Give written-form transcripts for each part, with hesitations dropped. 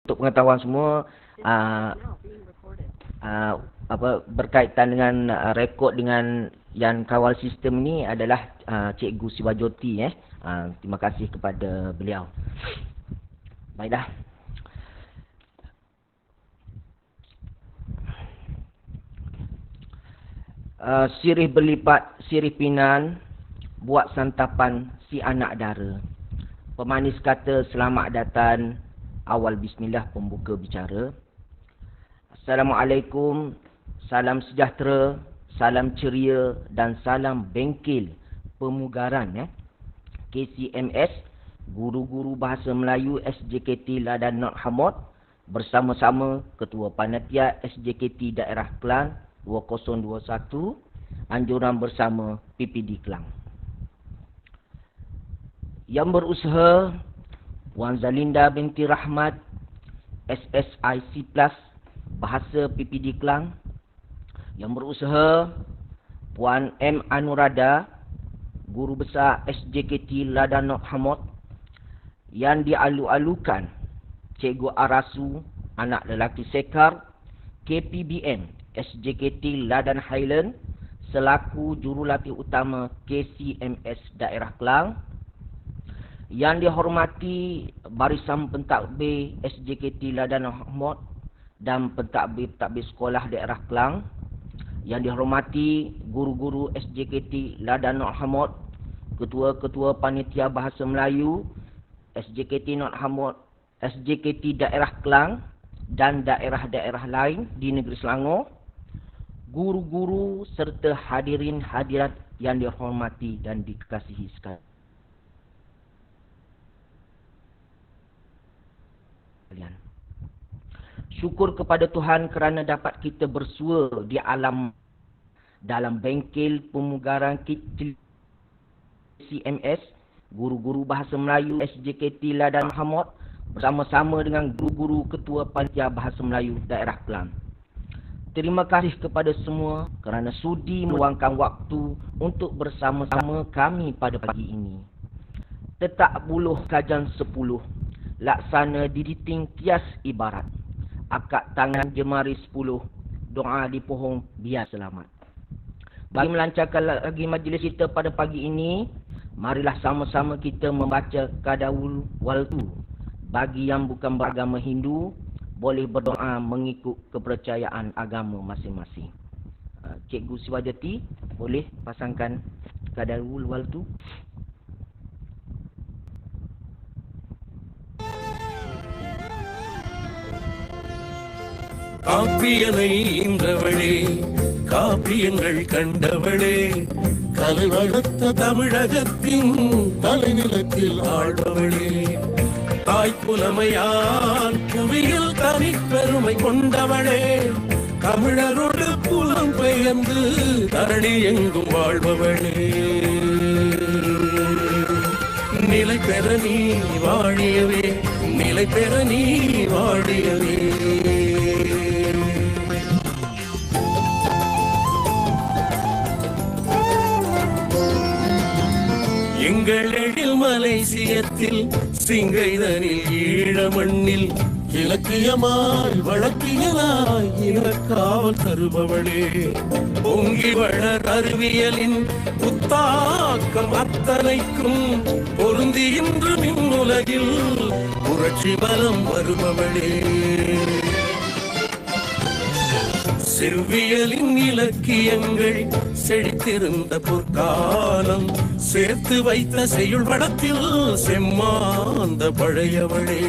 Untuk pengetahuan semua, berkaitan dengan rekod dengan yang kawal sistem ni adalah Cikgu Siwajoti. Terima kasih kepada beliau. Baiklah. Sirih berlipat, sirih pinan, buat santapan si anak dara. Pemanis kata selamat datang, awal bismillah pembuka bicara. Assalamualaikum, salam sejahtera, salam ceria dan salam bengkel pemugaran KCMS, Guru-Guru Bahasa Melayu SJKT Ladan Not Hamod bersama-sama Ketua Panitia SJKT Daerah Kelang 2021, anjuran bersama PPD Kelang. Yang berusaha Puan Zalinda binti Rahmat, SSIC Plus Bahasa PPD Kelang. Yang berusaha Puan M. Anurada, Guru Besar SJKT Ladan Not Hamod. Yang dialu-alukan Cikgu Arasu, anak lelaki Sekar, KPBM SJKT Ladan Highland selaku jurulatih utama KCMS Daerah Kelang. Yang dihormati Barisan Pentadbir SJKT Ladan Hamod dan pentadbir-pentadbir sekolah daerah Kelang. Yang dihormati guru-guru SJKT Ladan Not Hamod, ketua-ketua panitia bahasa Melayu SJKT Not Hamod, SJKT Daerah Kelang dan daerah-daerah lain di negeri Selangor, guru-guru serta hadirin hadirat yang dihormati dan dikasihi sekalian. Syukur kepada Tuhan kerana dapat kita bersua di alam dalam bengkel pemugaran KCMS, Guru-Guru Bahasa Melayu SJKT Ladan Hamod bersama-sama dengan guru-guru Ketua Panitia Bahasa Melayu Daerah Kelang. Terima kasih kepada semua kerana sudi meluangkan waktu untuk bersama-sama kami pada pagi ini. Tetak buluh kajan 10, laksana diditing kias ibarat. Akad tangan jemari 10, doa di pohon biar selamat. Bagi melancarkan lagi majlis kita pada pagi ini, marilah sama-sama kita membaca Qadaul Waltu. Bagi yang bukan beragama Hindu, boleh berdoa mengikut kepercayaan agama masing-masing. Cikgu Siwajoti, boleh pasangkan Qadaul Waltu. காப்பியனை ஈன்றவளே, காப்பியங்கள் கண்டவளே, கலை வளர்த்த தமிழகத்தின் தலைநிலத்தில் ஆழ்பவளே, தாய்ப்புலமையால் புவியில் தனிப்பெருமை கொண்டவளே, தமிழரோடு புலம் பெயர்ந்து தரணி எங்கும் வாழ்பவளே, நிலை பெற நீ வாழியவே, நிலை பெற நீ வாழியவே. எங்கள் எழில் மலேசியத்தில் சிங்கைதனில் ஈழமண்ணில் இலக்கியமாய் வழக்கியலாய் இனக்காவல் தருபவளே, பொங்கி வளர் அறிவியலின் புத்தாக்கம் அத்தனைக்கும் பொருந்தி இன்று மின்னுலகில் புரட்சி பலம் வருபவளே, செவ்வியலின் இலக்கியங்கள் செழித்திருந்த பொற்காலம் சேர்த்து வைத்த செய்யுள் படத்தில் செம்மாந்த பழையவளே,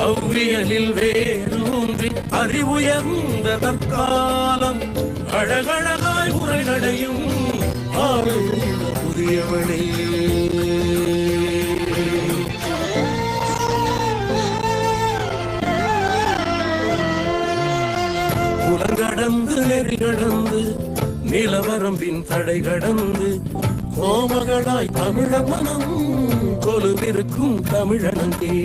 அவ்வியலில் வேரூன்றி அறிவுயர்ந்த தற்காலம் அழகழகாய் உரைநடையும் ஆளுள்ள புதியவளே, கடந்து நெறி கடந்து நிலவரம்பின் தடை கடந்து கோமகளாய் தமிழ மனம் கொலுவிருக்கும் தமிழனங்கே,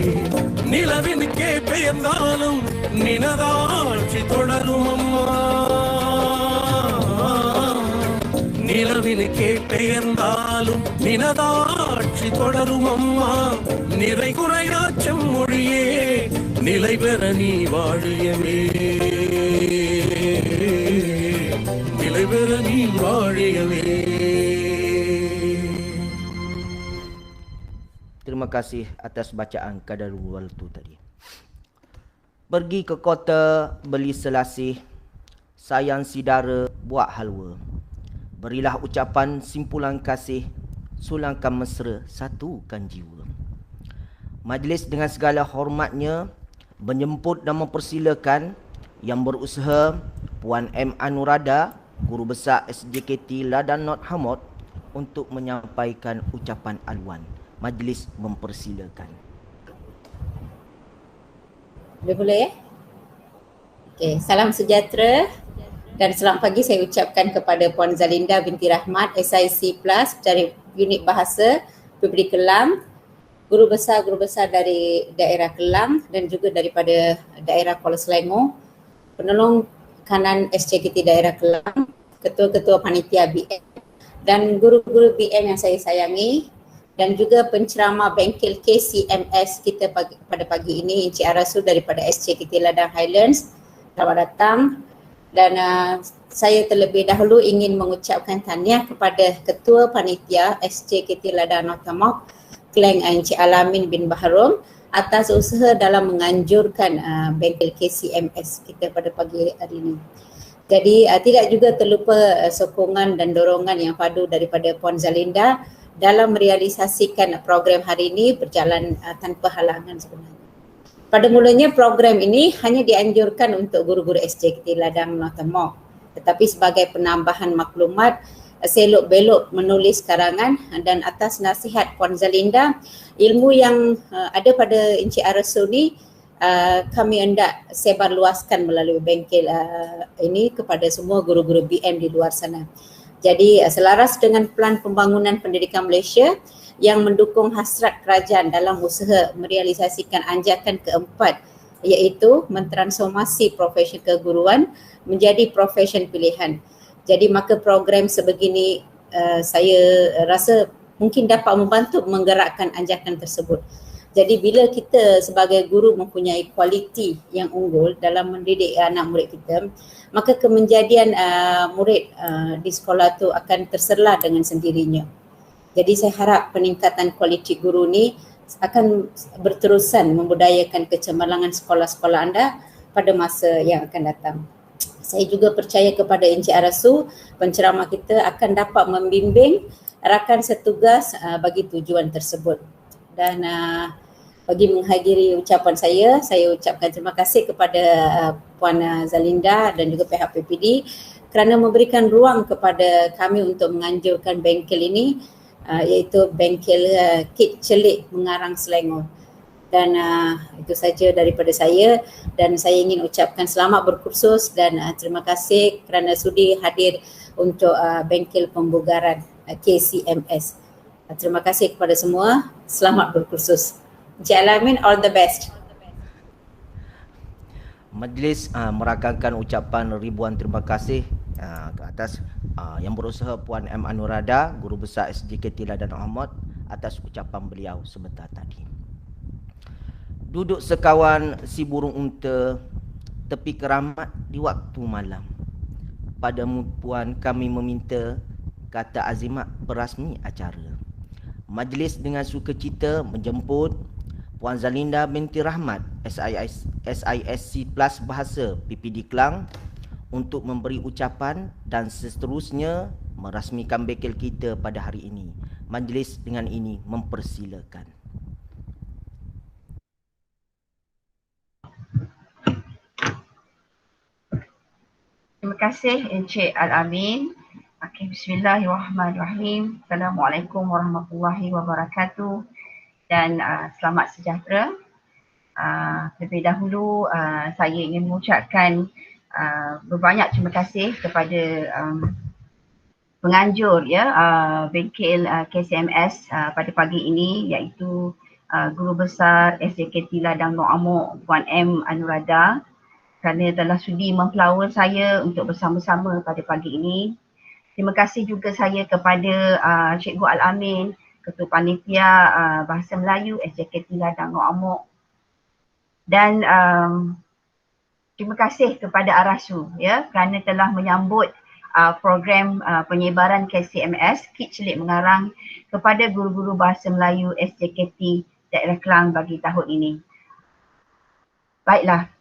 நிலவினுக்கே பெயர்ந்தாலும் நினதாட்சி தொடரும் அம்மா, நிலவினுக்கே பெயர்ந்தாலும் நினதாட்சி தொடரும் அம்மா, நிறை குறையாச்சம் மொழியே நிலை பெற நீ வாழியவே, நிலை பெற நீ வாழியவே. Terima kasih atas bacaan Qadarul tu tadi. Pergi ke kota, beli selasih, sayang sidara, buat halwa. Berilah ucapan simpulan kasih, sulangkan mesra, satukan jiwa. Majlis dengan segala hormatnya menjemput dan mempersilakan yang berusaha Puan M. Anurada, Guru Besar SJKT Ladang Not Hamod untuk menyampaikan ucapan aluan. Majlis mempersilakan. Boleh ya? Okey, salam sejahtera dan selamat pagi saya ucapkan kepada Puan Zalinda binti Rahmat, SIC Plus dari Unit Bahasa PPD Kelang, guru besar dari daerah Kelang dan juga daripada daerah Kuala Selangor, penolong kanan SJKT daerah Kelang, ketua-ketua panitia BM dan guru-guru BM yang saya sayangi, dan juga penceramah bengkel KCMS kita pada pagi ini, Encik Arasul daripada SJKT Ladang Highlands. Selamat datang. Dan saya terlebih dahulu ingin mengucapkan tahniah kepada Ketua Panitia SJKT Ladang Notamok, Klang Encik Alamin bin Baharom atas usaha dalam menganjurkan bengkel KCMS kita pada pagi hari ini. Jadi tidak juga terlupa sokongan dan dorongan yang padu daripada Puan Zalinda dalam merealisasikan program hari ini berjalan tanpa halangan sebenarnya. Pada mulanya program ini hanya dianjurkan untuk guru-guru SJKT Ladang Notamok, tetapi sebagai penambahan maklumat, selok-belok menulis karangan dan atas nasihat Puan Zalinda, ilmu yang ada pada Encik Arasul ni kami hendak sebarluaskan melalui bengkel ini kepada semua guru-guru BM di luar sana. Jadi selaras dengan Pelan Pembangunan Pendidikan Malaysia yang mendukung hasrat kerajaan dalam usaha merealisasikan anjakan keempat, iaitu mentransformasi profesi keguruan menjadi profesi pilihan. Jadi maka program sebegini saya rasa mungkin dapat membantu menggerakkan anjakan tersebut. Jadi bila kita sebagai guru mempunyai kualiti yang unggul dalam mendidik anak murid kita, maka kemenjadian murid di sekolah tu akan terserlah dengan sendirinya. Jadi saya harap peningkatan kualiti guru ni akan berterusan membudayakan kecemerlangan sekolah-sekolah anda pada masa yang akan datang. Saya juga percaya kepada Encik Arasul, penceramah kita akan dapat membimbing rakan setugas bagi tujuan tersebut. Dan bagi mengakhiri ucapan saya ucapkan terima kasih kepada Puan Zalinda dan juga pihak PPD kerana memberikan ruang kepada kami untuk menganjurkan bengkel ini, iaitu bengkel kit celik mengarang Selangor. Dan itu saja daripada saya, dan saya ingin ucapkan selamat berkursus dan terima kasih kerana sudi hadir untuk bengkel pembugaran KCMS. Terima kasih kepada semua. Selamat berkursus. Encik Alamin, all the best. Majlis merakamkan ucapan ribuan terima kasih ke atas yang berusaha Puan M. Anurada, Guru Besar SJKT Ladang Ahmad, atas ucapan beliau sebentar tadi. Duduk sekawan si burung unta tepi keramat di waktu malam. Padamu Puan kami meminta, kata azimat berasmi acara. Majlis dengan sukacita menjemput Puan Zalinda binti Rahmat, SISC Plus Bahasa PPD Kelang untuk memberi ucapan dan seterusnya merasmikan bengkel kita pada hari ini. Majlis dengan ini mempersilakan. Terima kasih Encik Al-Amin. Okay, bismillahirrahmanirrahim. Assalamualaikum warahmatullahi wabarakatuh dan selamat sejahtera. Terlebih dahulu saya ingin mengucapkan berbanyak terima kasih kepada penganjur bengkel KCMS pada pagi ini, iaitu Guru Besar SJKT Ladang Not Amok Puan M. Anurada, kerana telah sudi memflower saya untuk bersama-sama pada pagi ini. Terima kasih juga saya kepada Cikgu Al-Amin, Ketua Panitia Bahasa Melayu SJKT Ladang Not Amok, Dan terima kasih kepada Arasu ya kerana telah menyambut program penyebaran KCMS Kit Celik Mengarang kepada guru-guru bahasa Melayu SJKT daerah Kelang bagi tahun ini. Baiklah,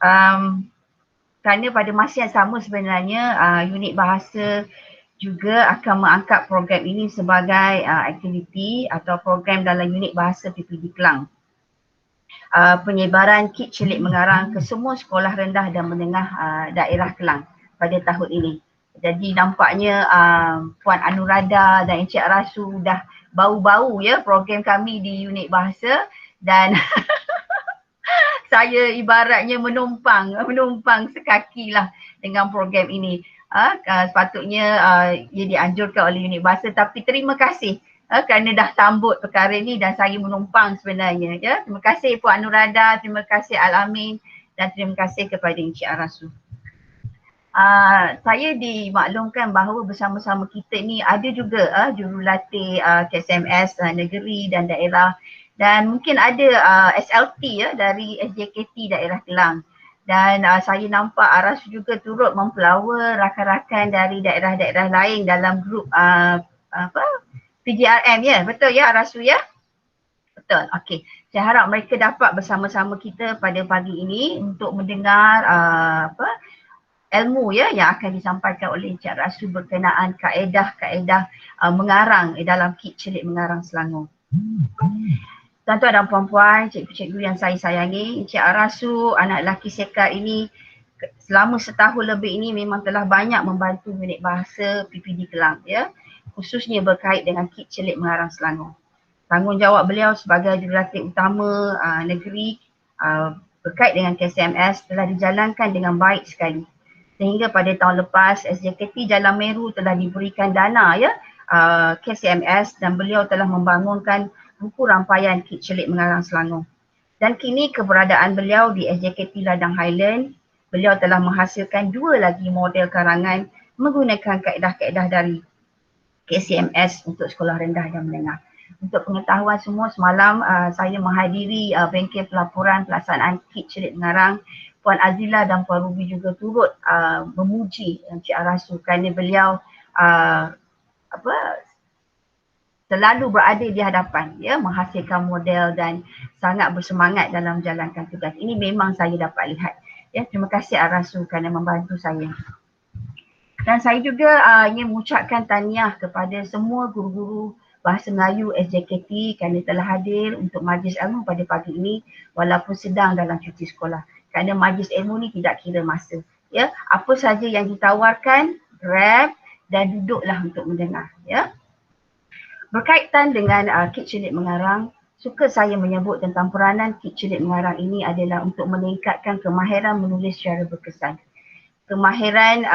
kerana pada masa yang sama sebenarnya unit bahasa juga akan mengangkat program ini sebagai aktiviti atau program dalam unit bahasa PPD Kelang. Penyebaran Kit Celik Mengarang ke semua sekolah rendah dan menengah daerah Kelang pada tahun ini. Jadi nampaknya Puan Anurada dan Encik Arasu dah bau-bau ya program kami di unit bahasa dan saya ibaratnya menumpang sekaki lah dengan program ini. Sepatutnya ia dianjurkan oleh unit bahasa, tapi terima kasih kerana dah sambut perkara ini dan saya menumpang sebenarnya ya. Terima kasih Puan Anurada, terima kasih Al-Amin dan terima kasih kepada Encik Arasu. Saya dimaklumkan bahawa bersama-sama kita ni ada juga jurulatih KSMS negeri dan daerah dan mungkin ada SLT ya dari SJKT daerah Kelang. Dan saya nampak Arasu juga turut memflower rakan-rakan dari daerah-daerah lain dalam grup PGRM ya, betul ya Arasu ya? Betul, okey. Saya harap mereka dapat bersama-sama kita pada pagi ini untuk mendengar ilmu ya yang akan disampaikan oleh Encik Arasu berkenaan kaedah-kaedah mengarang dalam Kit Celik Mengarang Selangor. Tuan-tuan dan puan-puan, cikgu-cikgu yang saya sayangi, Encik Arasu, anak lelaki Sekar ini selama setahun lebih ini memang telah banyak membantu unit bahasa PPD Kelang ya, khususnya berkait dengan Kit Celik Mengarang Selangor. Tanggungjawab beliau sebagai jurulatih utama negeri berkait dengan KSMS telah dijalankan dengan baik sekali. Sehingga pada tahun lepas SJKT Jalan Meru telah diberikan dana ya KSMS dan beliau telah membangunkan buku rampaian Kit Celik Mengarang Selangor. Dan kini keberadaan beliau di SJKT Ladang Highland, beliau telah menghasilkan 2 lagi model karangan menggunakan kaedah-kaedah dari KCMS untuk sekolah rendah dan menengah. Untuk pengetahuan semua, semalam saya menghadiri bengkel pelaporan pelaksanaan Kit Celik Mengarang. Puan Azila dan Puan Ruby juga turut memuji Encik Arasu kerana beliau selalu berada di hadapan ya, menghasilkan model dan sangat bersemangat dalam menjalankan tugas. Ini memang saya dapat lihat. Ya, terima kasih Arasu kerana membantu saya. Dan saya juga ingin mengucapkan tahniah kepada semua guru-guru Bahasa Melayu SJKT kerana telah hadir untuk majlis ilmu pada pagi ini walaupun sedang dalam cuti sekolah. Kerana majlis ilmu ni tidak kira masa. Ya, apa saja yang ditawarkan, grab dan duduklah untuk mendengar. Ya. Berkaitan dengan Kit Celik Mengarang, suka saya menyebut tentang peranan Kit Celik Mengarang ini adalah untuk meningkatkan kemahiran menulis secara berkesan. Kemahiran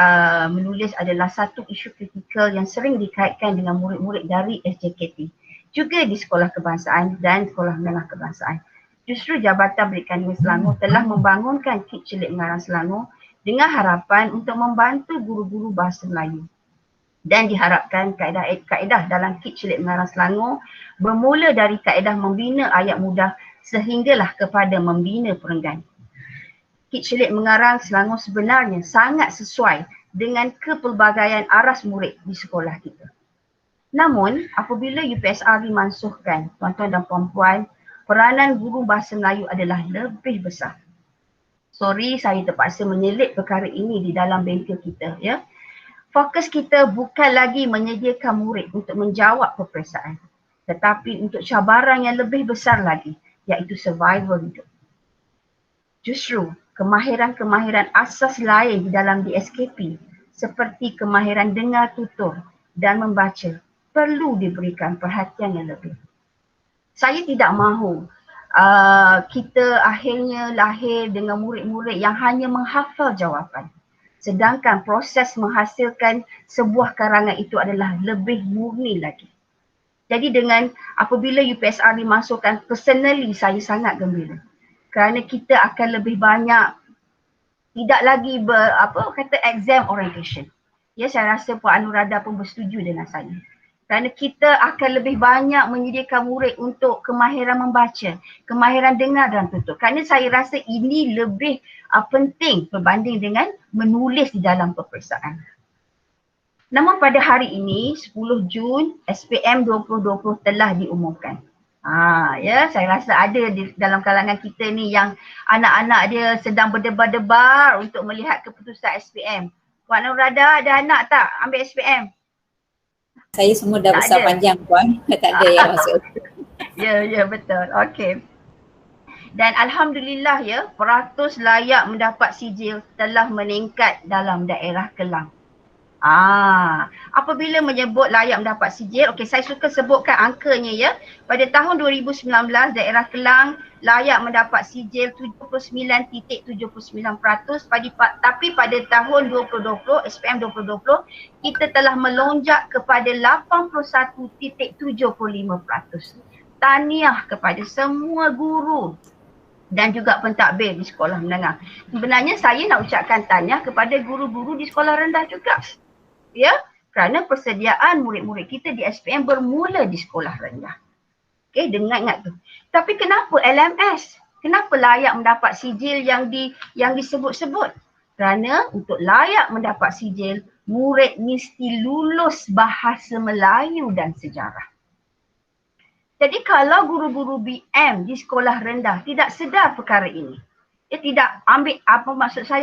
menulis adalah satu isu kritikal yang sering dikaitkan dengan murid-murid dari SJKT, juga di sekolah kebangsaan dan sekolah menengah kebangsaan. Justru Jabatan Pendidikan Selangor telah membangunkan Kit Celik Mengarang Selangor dengan harapan untuk membantu guru-guru bahasa Melayu. Dan diharapkan kaedah-kaedah dalam Kit Celik Mengarang Selangor bermula dari kaedah membina ayat mudah sehinggalah kepada membina perenggan. Kit Celik Mengarang Selangor sebenarnya sangat sesuai dengan kepelbagaian aras murid di sekolah kita. Namun, apabila UPSR dimansuhkan, tuan-tuan dan puan-puan, peranan guru bahasa Melayu adalah lebih besar. Sorry, saya terpaksa menyelit perkara ini di dalam bengkel kita ya. Fokus kita bukan lagi menyediakan murid untuk menjawab peperiksaan, tetapi untuk cabaran yang lebih besar lagi, iaitu survival hidup. Justru, kemahiran-kemahiran asas lain di dalam DSKP seperti kemahiran dengar tutur dan membaca perlu diberikan perhatian yang lebih. Saya tidak mahu kita akhirnya lahir dengan murid-murid yang hanya menghafal jawapan. Sedangkan proses menghasilkan sebuah karangan itu adalah lebih murni lagi. Jadi dengan apabila UPSR dimasukkan, personally saya sangat gembira. Kerana kita akan lebih banyak tidak lagi exam orientation. Ya, saya rasa Puan Anurada pun bersetuju dengan saya. Kerana kita akan lebih banyak menyediakan murid untuk kemahiran membaca, kemahiran dengar dan tutur. Kerana saya rasa ini lebih penting berbanding dengan menulis di dalam peperiksaan. Namun pada hari ini 10 Jun SPM 2020 telah diumumkan. Ya, saya rasa ada di dalam kalangan kita ni yang anak-anak dia sedang berdebar-debar untuk melihat keputusan SPM. Puan Nurada ada anak tak ambil SPM? Saya semua dah Tak besar ada. panjang Puan, tak ada yang masuk. Ya, betul. Okey. Dan alhamdulillah ya, peratus layak mendapat sijil telah meningkat dalam daerah Kelang. Apabila menyebut layak mendapat sijil, okey, saya suka sebutkan angkanya ya. Pada tahun 2019 daerah Kelang layak mendapat sijil 79.79%, tapi pada tahun 2020 SPM 2020 kita telah melonjak kepada 81.75%. Tahniah kepada semua guru dan juga pentadbir di sekolah menengah. Sebenarnya saya nak ucapkan tahniah kepada guru-guru di sekolah rendah juga. Ya, kerana persediaan murid-murid kita di SPM bermula di sekolah rendah. Okey, dengar ingat tu. Tapi kenapa LMS? Kenapa layak mendapat sijil yang disebut-sebut? Kerana untuk layak mendapat sijil, murid mesti lulus bahasa Melayu dan sejarah. Jadi kalau guru-guru BM di sekolah rendah tidak sedar perkara ini, dia tidak ambil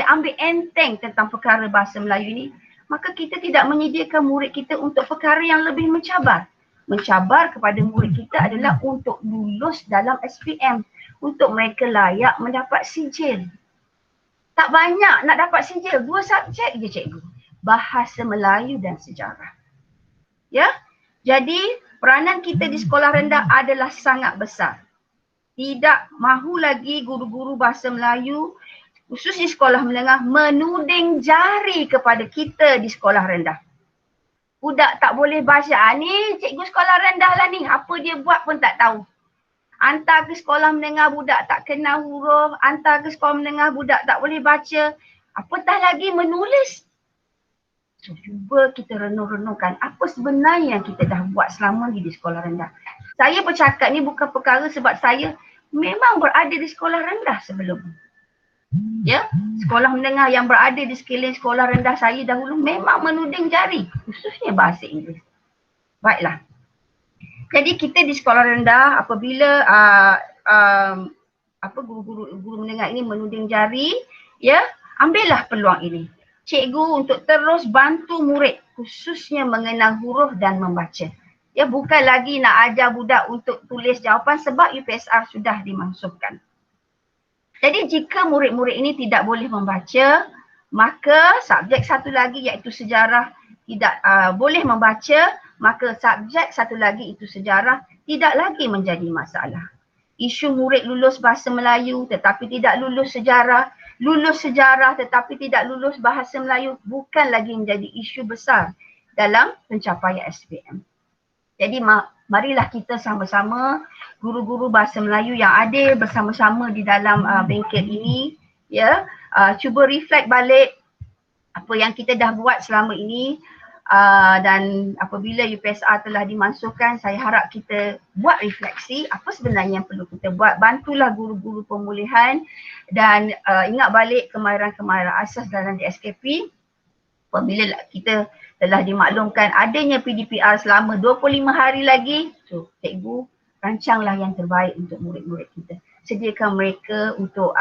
ambil enteng tentang perkara bahasa Melayu ini, maka kita tidak menyediakan murid kita untuk perkara yang lebih mencabar. Mencabar kepada murid kita adalah untuk lulus dalam SPM, untuk mereka layak mendapat sijil. Tak banyak nak dapat sijil, 2 subjek je cikgu, bahasa Melayu dan sejarah. Ya, jadi peranan kita di sekolah rendah adalah sangat besar. Tidak mahu lagi guru-guru bahasa Melayu khusus di sekolah menengah menuding jari kepada kita di sekolah rendah. Budak tak boleh baca. Ni cikgu sekolah rendah lah ni. Apa dia buat pun tak tahu. Hantar ke sekolah menengah budak tak kenal huruf. Hantar ke sekolah menengah budak tak boleh baca. Apatah lagi menulis. So, cuba kita renung-renungkan apa sebenarnya yang kita dah buat selama ni di sekolah rendah. Saya bercakap ni bukan perkara sebab saya memang berada di sekolah rendah sebelum ni. Ya, sekolah menengah yang berada di sekeliling sekolah rendah saya dahulu memang menuding jari, khususnya bahasa Inggeris. Baiklah. Jadi kita di sekolah rendah apabila guru menengah ini menuding jari, ya, ambillah peluang ini. Cikgu untuk terus bantu murid khususnya mengenal huruf dan membaca. Ya, bukan lagi nak ajar budak untuk tulis jawapan sebab UPSR sudah dimasukkan. Jadi jika murid-murid ini tidak boleh membaca, maka subjek satu lagi iaitu sejarah tidak boleh membaca, maka subjek satu lagi itu sejarah tidak lagi menjadi masalah. Isu murid lulus bahasa Melayu tetapi tidak lulus sejarah tetapi tidak lulus bahasa Melayu bukan lagi menjadi isu besar dalam pencapaian SPM. Jadi marilah kita sama-sama guru-guru bahasa Melayu yang ada bersama-sama di dalam bengkel ini, ya, cuba reflect balik apa yang kita dah buat selama ini, dan apabila UPSR telah dimasukkan, saya harap kita buat refleksi apa sebenarnya yang perlu kita buat. Bantulah guru-guru pemulihan dan ingat balik kemahiran-kemahiran asas dalam DSKP. Apabila kita telah dimaklumkan adanya PDPR selama 25 hari lagi, so cikgu rancanglah yang terbaik untuk murid-murid kita. Sediakan mereka untuk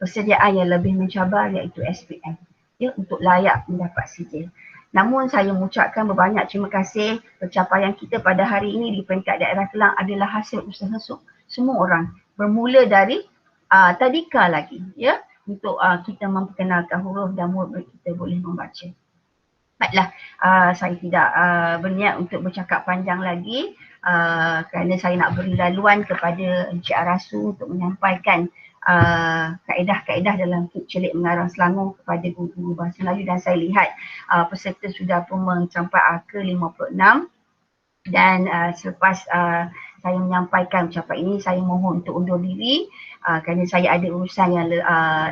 persediaan yang lebih mencabar iaitu SPM, ya, untuk layak mendapat sijil. Namun saya mengucapkan berbanyak terima kasih, pencapaian kita pada hari ini di peringkat daerah Kelang adalah hasil usaha semua orang. Bermula dari tadika lagi, ya, untuk kita memperkenalkan huruf dan murid kita boleh membaca. Baiklah, saya tidak berniat untuk bercakap panjang lagi kerana saya nak beri laluan kepada Encik Arasu untuk menyampaikan kaedah-kaedah dalam celik mengarang Selangor kepada guru-guru bahasa Melayu, dan saya lihat peserta sudah pun mencapai angka 56 dan selepas saya menyampaikan ucapan ini, saya mohon untuk undur diri kerana saya ada urusan yang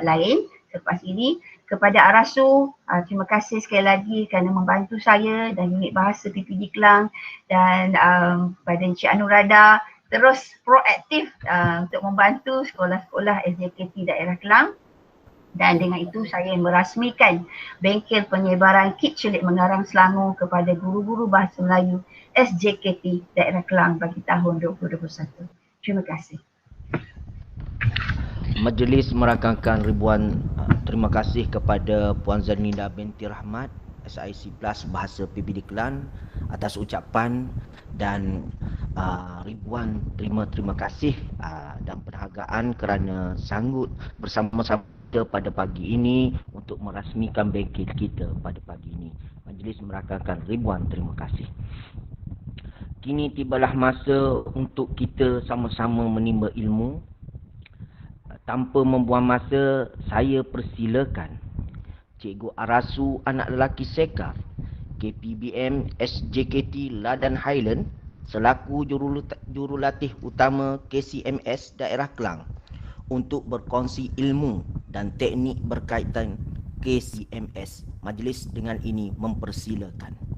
lain. selepas ini. Kepada Arasu, terima kasih sekali lagi kerana membantu saya dan unit bahasa PPD Kelang, dan pada Encik Anurada terus proaktif untuk membantu sekolah-sekolah SJKT daerah Kelang. Dan dengan itu saya merasmikan bengkel penyebaran kit celik mengarang Selangor kepada guru-guru bahasa Melayu SJKT daerah Kelang bagi tahun 2021. Terima kasih. Majlis merakamkan ribuan terima kasih kepada Puan Zalinda binti Rahmat SIC Plus Bahasa PPD Kelang atas ucapan dan ribuan terima kasih dan penghargaan kerana sanggup bersama-sama pada pagi ini untuk merasmikan bengkel kita pada pagi ini. Majlis merakamkan ribuan terima kasih. Kini tibalah masa untuk kita sama-sama menimba ilmu. Tanpa membuang masa, saya persilakan Cikgu Arasu anak lelaki Sekar KPBM SJKT Ladan Highland selaku jurulatih utama KCMS daerah Kelang untuk berkongsi ilmu dan teknik berkaitan KCMS. Majlis dengan ini mempersilakan.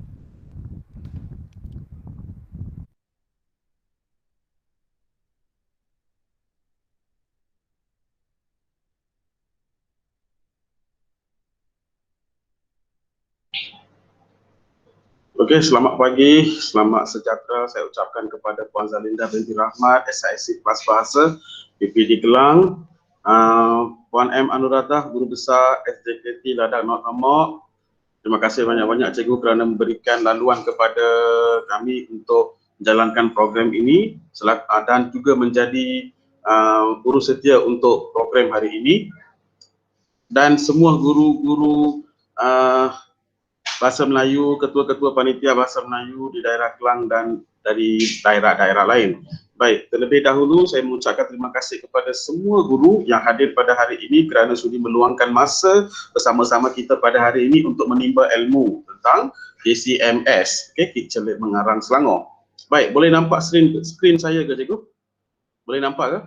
Okey, selamat pagi, selamat sejahtera saya ucapkan kepada Puan Zalinda binti Rahmat, SIC Plus Bahasa, PPD Kelang, Puan M. Anurada, Guru Besar SJKT Ladang Not Amok. Terima kasih banyak-banyak Cikgu kerana memberikan laluan kepada kami untuk menjalankan program ini dan juga menjadi guru setia untuk program hari ini. Dan semua guru-guru Bahasa Melayu, ketua-ketua panitia Bahasa Melayu di daerah Kelang dan dari daerah-daerah lain. Baik, terlebih dahulu saya mengucapkan terima kasih kepada semua guru yang hadir pada hari ini kerana sudi meluangkan masa bersama-sama kita pada hari ini untuk menimba ilmu tentang KCMS, Kit Celik Mengarang Selangor. Baik, boleh nampak skrin saya ke Cikgu? Boleh nampak ke?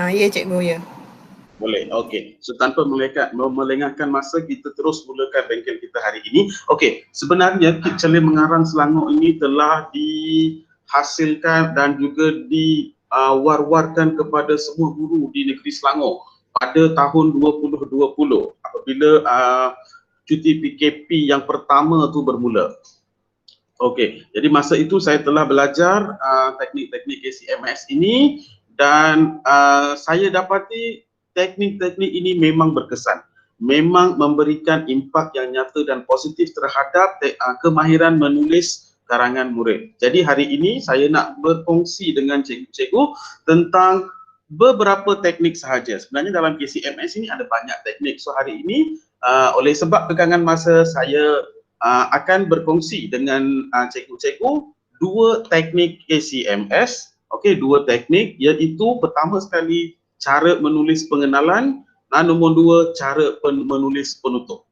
Ya Cikgu, ya. Boleh, okey. So tanpa melengahkan masa, kita terus mulakan bengkel kita hari ini. Okey, sebenarnya Kit Celik Mengarang Selangor ini telah dihasilkan dan juga diwar-warkan kepada semua guru di negeri Selangor pada tahun 2020 apabila cuti PKP yang pertama tu bermula. Okey, jadi masa itu saya telah belajar teknik-teknik KCMS ini dan saya dapati teknik-teknik ini memang berkesan, memang memberikan impak yang nyata dan positif terhadap kemahiran menulis karangan murid. Jadi hari ini saya nak berkongsi dengan cikgu-cikgu tentang beberapa teknik sahaja. Sebenarnya dalam KCMS ini ada banyak teknik. So hari ini oleh sebab kekangan masa, saya akan berkongsi dengan cikgu-cikgu dua teknik KCMS. Okey, dua teknik, iaitu pertama sekali cara menulis pengenalan dan nombor dua cara menulis penutup.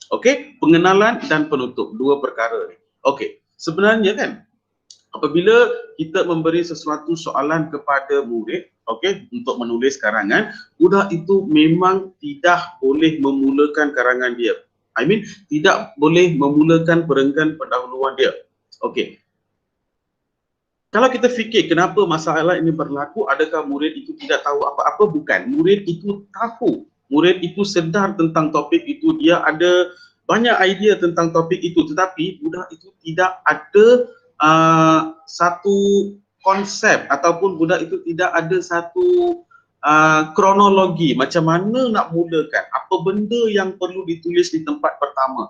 Okey, pengenalan dan penutup, dua perkara ni. Okey, sebenarnya kan apabila kita memberi sesuatu soalan kepada murid, okey, untuk menulis karangan, budak itu memang tidak boleh memulakan karangan dia. Tidak boleh memulakan perenggan pendahuluan dia. Okey. Kalau kita fikir kenapa masalah ini berlaku, adakah murid itu tidak tahu apa-apa? Bukan. Murid itu tahu. Murid itu sedar tentang topik itu. Dia ada banyak idea tentang topik itu. Tetapi budak itu tidak ada satu konsep ataupun budak itu tidak ada satu kronologi macam mana nak mulakan, apa benda yang perlu ditulis di tempat pertama,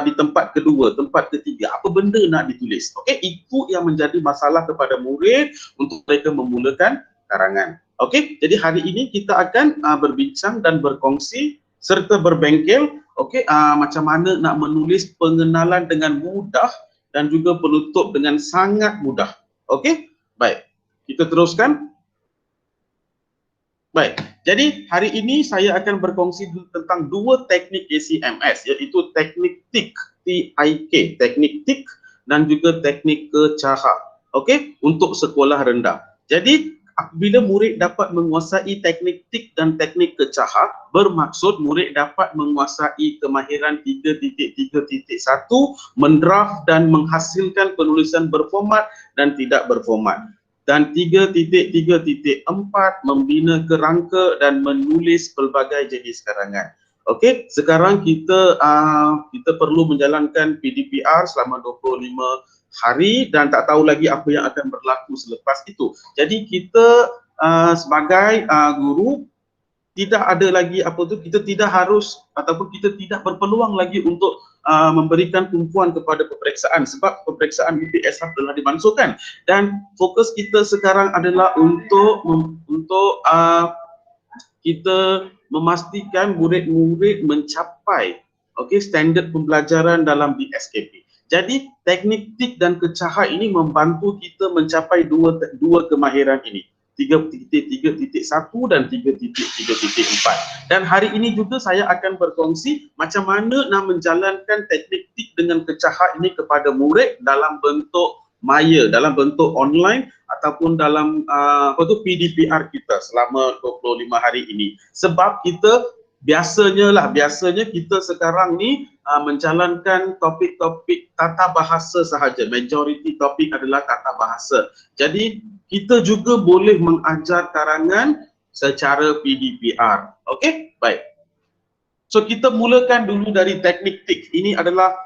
di tempat kedua, tempat ketiga, apa benda nak ditulis. Okey, itu yang menjadi masalah kepada murid untuk mereka memulakan karangan. Okey, jadi hari ini kita akan berbincang dan berkongsi serta berbengkel, okey, macam mana nak menulis pengenalan dengan mudah dan juga penutup dengan sangat mudah. Okey, baik, kita teruskan. Baik, jadi hari ini saya akan berkongsi tentang dua teknik KCMS, iaitu teknik TIK, T-I-K, teknik TIK dan juga teknik kecaha. Okey, untuk sekolah rendah. Jadi Apabila murid dapat menguasai teknik tik dan teknik kecaha, bermaksud murid dapat menguasai kemahiran 3.3.1, mendraft dan menghasilkan penulisan berformat dan tidak berformat. Dan 3.3.4, membina kerangka dan menulis pelbagai jenis karangan. Okey, sekarang kita perlu menjalankan PDPR selama 25 hari dan tak tahu lagi apa yang akan berlaku selepas itu. Jadi kita sebagai guru tidak ada lagi kita tidak harus ataupun kita tidak berpeluang lagi untuk memberikan tumpuan kepada peperiksaan sebab peperiksaan UPSR telah dimansuhkan dan fokus kita sekarang adalah untuk kita memastikan murid-murid mencapai standard pembelajaran dalam BSKP. Jadi teknik tik dan kecaha ini membantu kita mencapai dua kemahiran ini, 3.3.1 dan 3.3.4. Dan hari ini juga saya akan berkongsi macam mana nak menjalankan teknik tik dengan kecaha ini kepada murid dalam bentuk maya, dalam bentuk online ataupun dalam PDPR kita selama 25 hari ini. Sebab kita biasanya kita sekarang ni menjalankan topik-topik tata bahasa sahaja. Majoriti topik adalah tata bahasa. Jadi kita juga boleh mengajar karangan secara PDPR. Okey? Baik. So kita mulakan dulu dari teknik tik. Ini adalah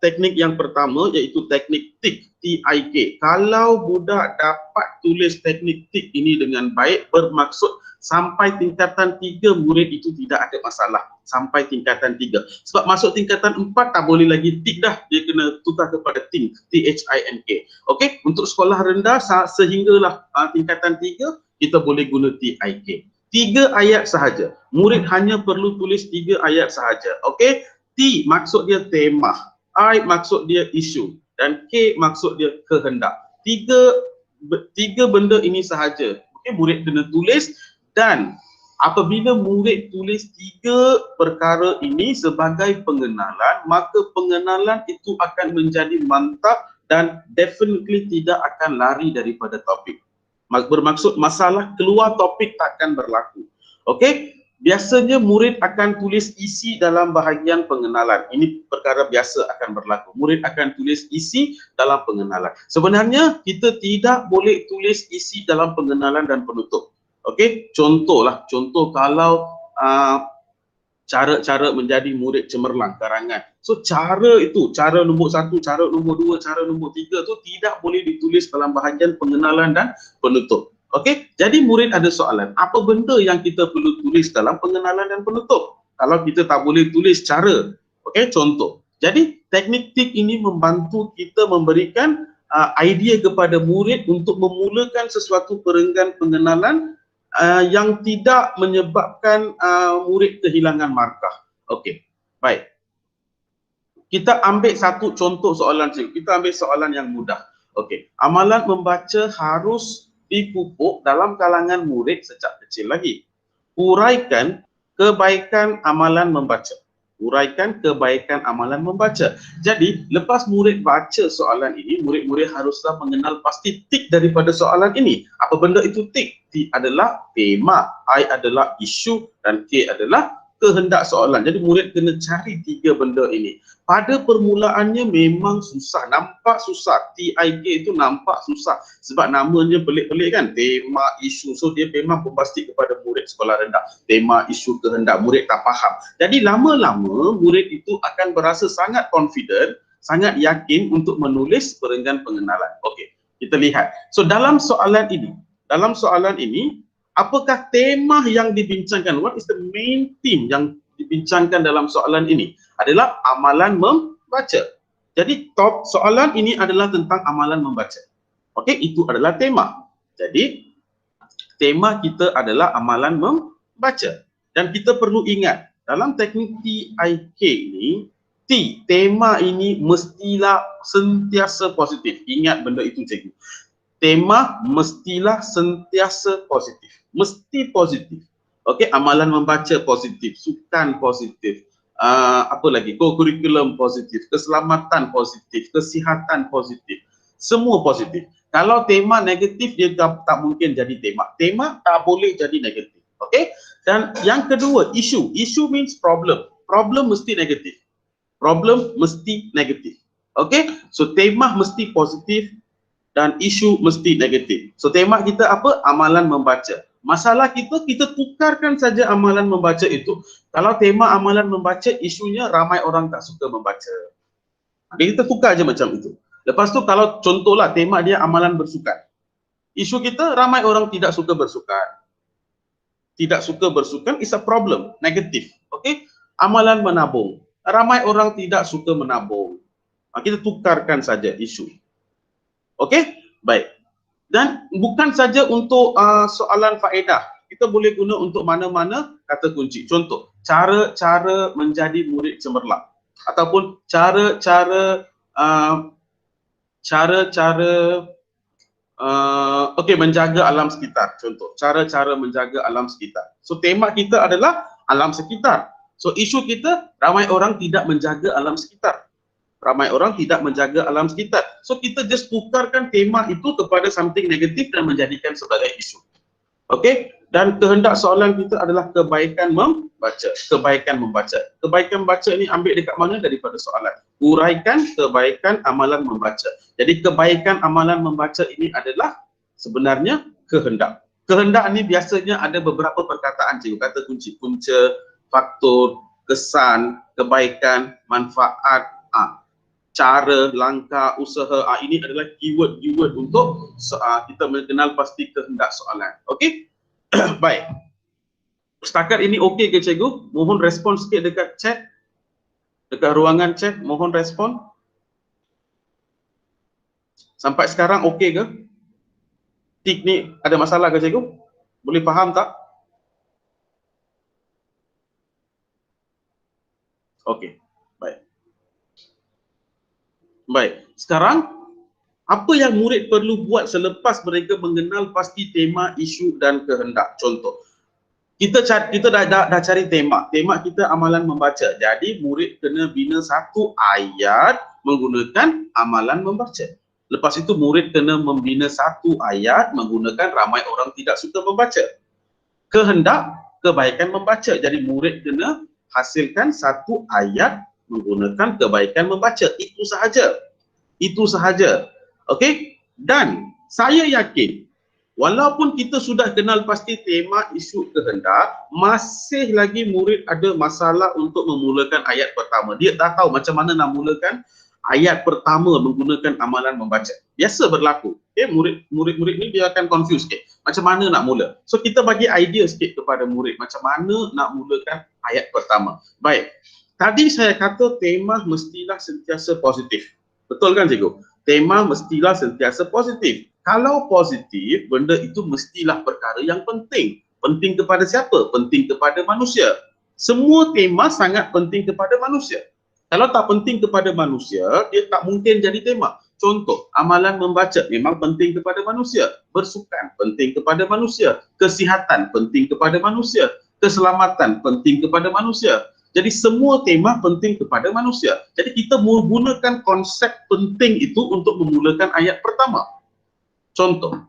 teknik yang pertama, iaitu teknik tik, TIK. Kalau budak dapat tulis teknik tik ini dengan baik, bermaksud sampai tingkatan 3 murid itu tidak ada masalah. Sampai tingkatan 3. Sebab masuk tingkatan 4 tak boleh lagi tik dah. Dia kena tukar kepada THINK, THINK. Okey, untuk sekolah rendah sehinggalah tingkatan 3 kita boleh guna TIK. 3 ayat sahaja. Murid hanya perlu tulis 3 ayat sahaja. Okey? T maksud dia tema, I maksud dia isu dan K maksud dia kehendak. Tiga benda ini sahaja. Okey, murid kena tulis. Dan apabila murid tulis 3 perkara ini sebagai pengenalan, maka pengenalan itu akan menjadi mantap dan definitely tidak akan lari daripada topik. Bermaksud masalah keluar topik takkan berlaku. Okey, biasanya murid akan tulis isi dalam bahagian pengenalan. Ini perkara biasa akan berlaku. Murid akan tulis isi dalam pengenalan. Sebenarnya kita tidak boleh tulis isi dalam pengenalan dan penutup. Okey, contoh kalau cara-cara menjadi murid cemerlang karangan. So cara nombor 1, cara nombor 2, cara nombor 3 tu tidak boleh ditulis dalam bahagian pengenalan dan penutup. Okey, jadi murid ada soalan, apa benda yang kita perlu tulis dalam pengenalan dan penutup? Kalau kita tak boleh tulis cara, okey, contoh. Jadi teknik tik ini membantu kita memberikan idea kepada murid untuk memulakan sesuatu perenggan pengenalan yang tidak menyebabkan murid kehilangan markah. Okey, baik. Kita ambil satu contoh soalan cikgu. Kita ambil soalan yang mudah. Okey, amalan membaca harus dipupuk dalam kalangan murid sejak kecil lagi. Uraikan kebaikan amalan membaca. Uraikan kebaikan amalan membaca. Jadi, lepas murid baca soalan ini, murid-murid haruslah mengenal pasti tik daripada soalan ini. Apa benda itu tik? T adalah tema, I adalah isu dan K adalah kehendak soalan. Jadi murid kena cari 3 benda ini. Pada permulaannya memang susah, nampak susah. TIK itu nampak susah sebab namanya pelik-pelik kan, tema, isu. So dia memang bombastik kepada murid sekolah rendah. Tema, isu, kehendak, murid tak faham. Jadi lama-lama murid itu akan berasa sangat confident, sangat yakin untuk menulis perenggan pengenalan. Okey, kita lihat. So dalam soalan ini, apakah tema yang dibincangkan? What is the main theme yang dibincangkan dalam soalan ini? Adalah amalan membaca. Jadi top soalan ini adalah tentang amalan membaca. Okey, itu adalah tema. Jadi tema kita adalah amalan membaca. Dan kita perlu ingat dalam teknik TIK ini, tema ini mestilah sentiasa positif. Ingat benda itu cikgu. Tema mestilah sentiasa positif. Mesti positif. Okey, amalan membaca positif, sukan positif, apa lagi? Kurikulum positif, keselamatan positif, kesihatan positif. Semua positif. Kalau tema negatif, dia tak mungkin jadi tema. Tema tak boleh jadi negatif. Okay? Dan yang kedua, isu. Isu means problem. Problem mesti negatif. Problem mesti negatif. Okay? So tema mesti positif dan isu mesti negatif. So tema kita apa? Amalan membaca. Masalah kita tukarkan saja amalan membaca itu. Kalau tema amalan membaca, isunya ramai orang tak suka membaca. Jadi kita tukar je macam itu. Lepas tu kalau contohlah tema dia amalan bersukan. Isu kita ramai orang tidak suka bersukan. Tidak suka bersukan is a problem, negatif. Okay? Amalan menabung. Ramai orang tidak suka menabung. Kita tukarkan saja isu. Okay? Baik. Dan bukan saja untuk soalan faedah. Kita boleh guna untuk mana-mana kata kunci. Contoh, cara-cara menjadi murid cemerlang. Ataupun cara-cara menjaga alam sekitar. Contoh, cara-cara menjaga alam sekitar. So, tema kita adalah alam sekitar. So, isu kita, ramai orang tidak menjaga alam sekitar. Ramai orang tidak menjaga alam sekitar. So, kita just tukarkan tema itu kepada something negatif dan menjadikan sebagai isu. Okey? Dan kehendak soalan kita adalah kebaikan membaca. Kebaikan membaca. Kebaikan membaca ni ambil dekat mana daripada soalan? Uraikan kebaikan amalan membaca. Jadi, kebaikan amalan membaca ini adalah sebenarnya kehendak. Kehendak ni biasanya ada beberapa perkataan, cikgu. Kata kunci, punca, faktor, kesan, kebaikan, manfaat, cara, langkah, usaha. Ini adalah keyword untuk kita mengenal pasti kehendak soalan. Okey? Baik. Setakat ini okey ke cikgu? Mohon respon sikit dekat chat. Dekat ruangan chat, mohon respon. Sampai sekarang okey ke? Tik ni ada masalah ke cikgu? Boleh faham tak? Okey. Baik. Baik, sekarang apa yang murid perlu buat selepas mereka mengenal pasti tema, isu dan kehendak? Contoh, kita dah cari tema. Tema kita amalan membaca. Jadi murid kena bina satu ayat menggunakan amalan membaca. Lepas itu murid kena membina satu ayat menggunakan ramai orang tidak suka membaca. Kehendak, kebaikan membaca. Jadi murid kena hasilkan satu ayat menggunakan kebaikan membaca. Itu sahaja. Itu sahaja. Okey? Dan saya yakin walaupun kita sudah kenal pasti tema, isu, kehendak, masih lagi murid ada masalah untuk memulakan ayat pertama. Dia dah tahu macam mana nak mulakan ayat pertama menggunakan amalan membaca. Biasa berlaku. Okay? Murid-murid ni dia akan confuse sikit. Macam mana nak mula? So kita bagi idea sikit kepada murid macam mana nak mulakan ayat pertama. Baik. Tadi saya kata tema mestilah sentiasa positif. Betul kan cikgu? Tema mestilah sentiasa positif. Kalau positif, benda itu mestilah perkara yang penting. Penting kepada siapa? Penting kepada manusia. Semua tema sangat penting kepada manusia. Kalau tak penting kepada manusia, dia tak mungkin jadi tema. Contoh, amalan membaca memang penting kepada manusia. Bersukan penting kepada manusia. Kesihatan penting kepada manusia. Keselamatan penting kepada manusia. Jadi semua tema penting kepada manusia. Jadi kita menggunakan konsep penting itu untuk memulakan ayat pertama. Contoh,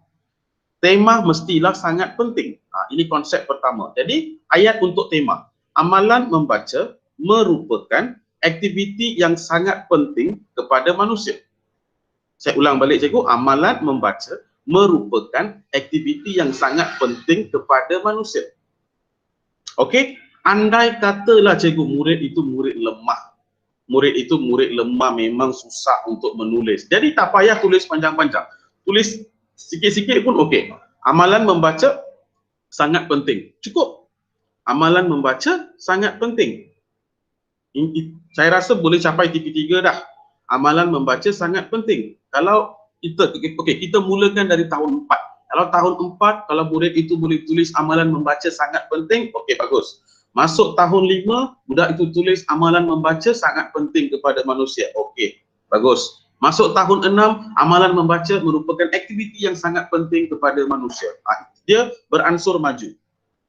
tema mestilah sangat penting. Ini konsep pertama. Jadi ayat untuk tema. Amalan membaca merupakan aktiviti yang sangat penting kepada manusia. Saya ulang balik cikgu, amalan membaca merupakan aktiviti yang sangat penting kepada manusia. Okey? Andai katalah cikgu murid itu murid lemah. Murid itu murid lemah memang susah untuk menulis. Jadi tak payah tulis panjang-panjang. Tulis sikit-sikit pun okey. Amalan membaca sangat penting. Cukup. Amalan membaca sangat penting. Saya rasa boleh capai TV3 dah. Amalan membaca sangat penting. Kalau kita mulakan dari tahun 4. Kalau tahun 4, kalau murid itu boleh tulis amalan membaca sangat penting, okey bagus. Masuk tahun 5, budak itu tulis amalan membaca sangat penting kepada manusia. Okey, bagus. Masuk tahun 6, amalan membaca merupakan aktiviti yang sangat penting kepada manusia. Dia beransur maju.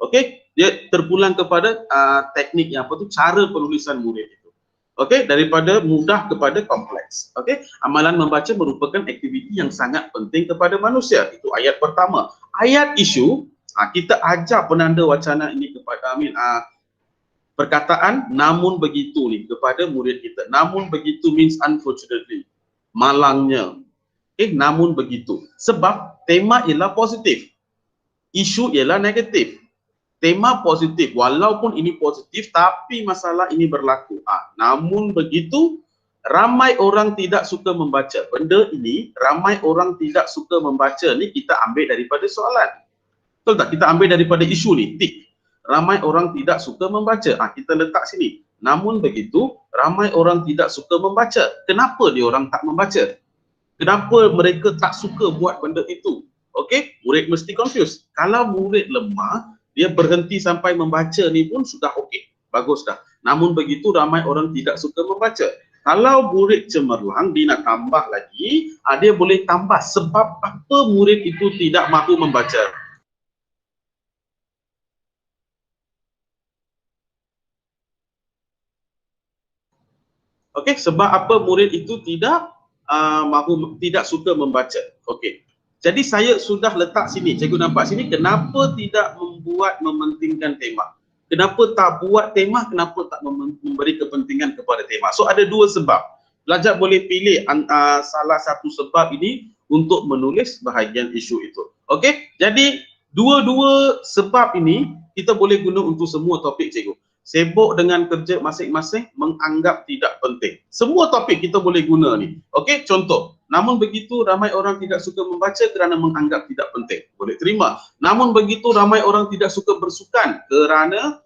Okey, dia terpulang kepada teknik yang cara penulisan murid itu. Okey, daripada mudah kepada kompleks. Okey, amalan membaca merupakan aktiviti yang sangat penting kepada manusia. Itu ayat pertama. Ayat isu, kita ajar penanda wacana ini kepada perkataan namun begitu ni kepada murid kita. Namun begitu means unfortunately, malangnya. Namun begitu. Sebab tema ialah positif. Isu ialah negatif. Tema positif, walaupun ini positif tapi masalah ini berlaku. Namun begitu, ramai orang tidak suka membaca. Benda ini, ramai orang tidak suka membaca ni kita ambil daripada soalan. Betul tak? Kita ambil daripada isu ni, tik. Ramai orang tidak suka membaca. Kita letak sini. Namun begitu, ramai orang tidak suka membaca. Kenapa dia orang tak membaca? Kenapa mereka tak suka buat benda itu? Okey, murid mesti confused. Kalau murid lemah, dia berhenti sampai membaca ni pun sudah okey. Bagus dah. Namun begitu ramai orang tidak suka membaca. Kalau murid cemerlang, dia nak tambah lagi, dia boleh tambah sebab apa murid itu tidak mahu membaca. Okey, sebab apa murid itu tidak tidak suka membaca. Okey. Jadi saya sudah letak sini, cikgu nampak sini, kenapa tidak mementingkan tema? Kenapa tak buat tema, kenapa tak memberi kepentingan kepada tema? So ada dua sebab. Pelajar boleh pilih salah satu sebab ini untuk menulis bahagian isu itu. Okey, jadi dua-dua sebab ini kita boleh guna untuk semua topik cikgu. Sibuk dengan kerja masing-masing, menganggap tidak penting. Semua topik kita boleh guna ni. Okey, contoh. Namun begitu ramai orang tidak suka membaca kerana menganggap tidak penting. Boleh terima. Namun begitu ramai orang tidak suka bersukan kerana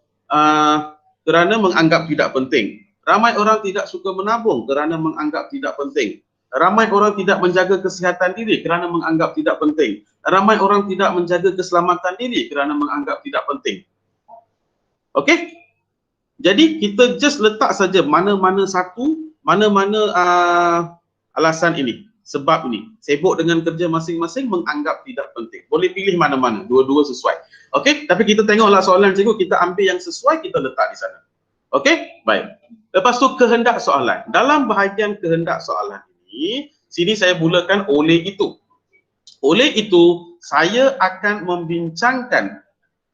menganggap tidak penting. Ramai orang tidak suka menabung kerana menganggap tidak penting. Ramai orang tidak menjaga kesihatan diri kerana menganggap tidak penting. Ramai orang tidak menjaga keselamatan diri kerana menganggap tidak penting. Okey? Jadi kita just letak saja mana-mana satu, mana-mana alasan ini, sebab ini. Sibuk dengan kerja masing-masing, menganggap tidak penting. Boleh pilih mana-mana, dua-dua sesuai. Okey, tapi kita tengoklah soalan cikgu, kita ambil yang sesuai, kita letak di sana. Okey, baik. Lepas tu kehendak soalan. Dalam bahagian kehendak soalan ini, sini saya mulakan oleh itu. Oleh itu, saya akan membincangkan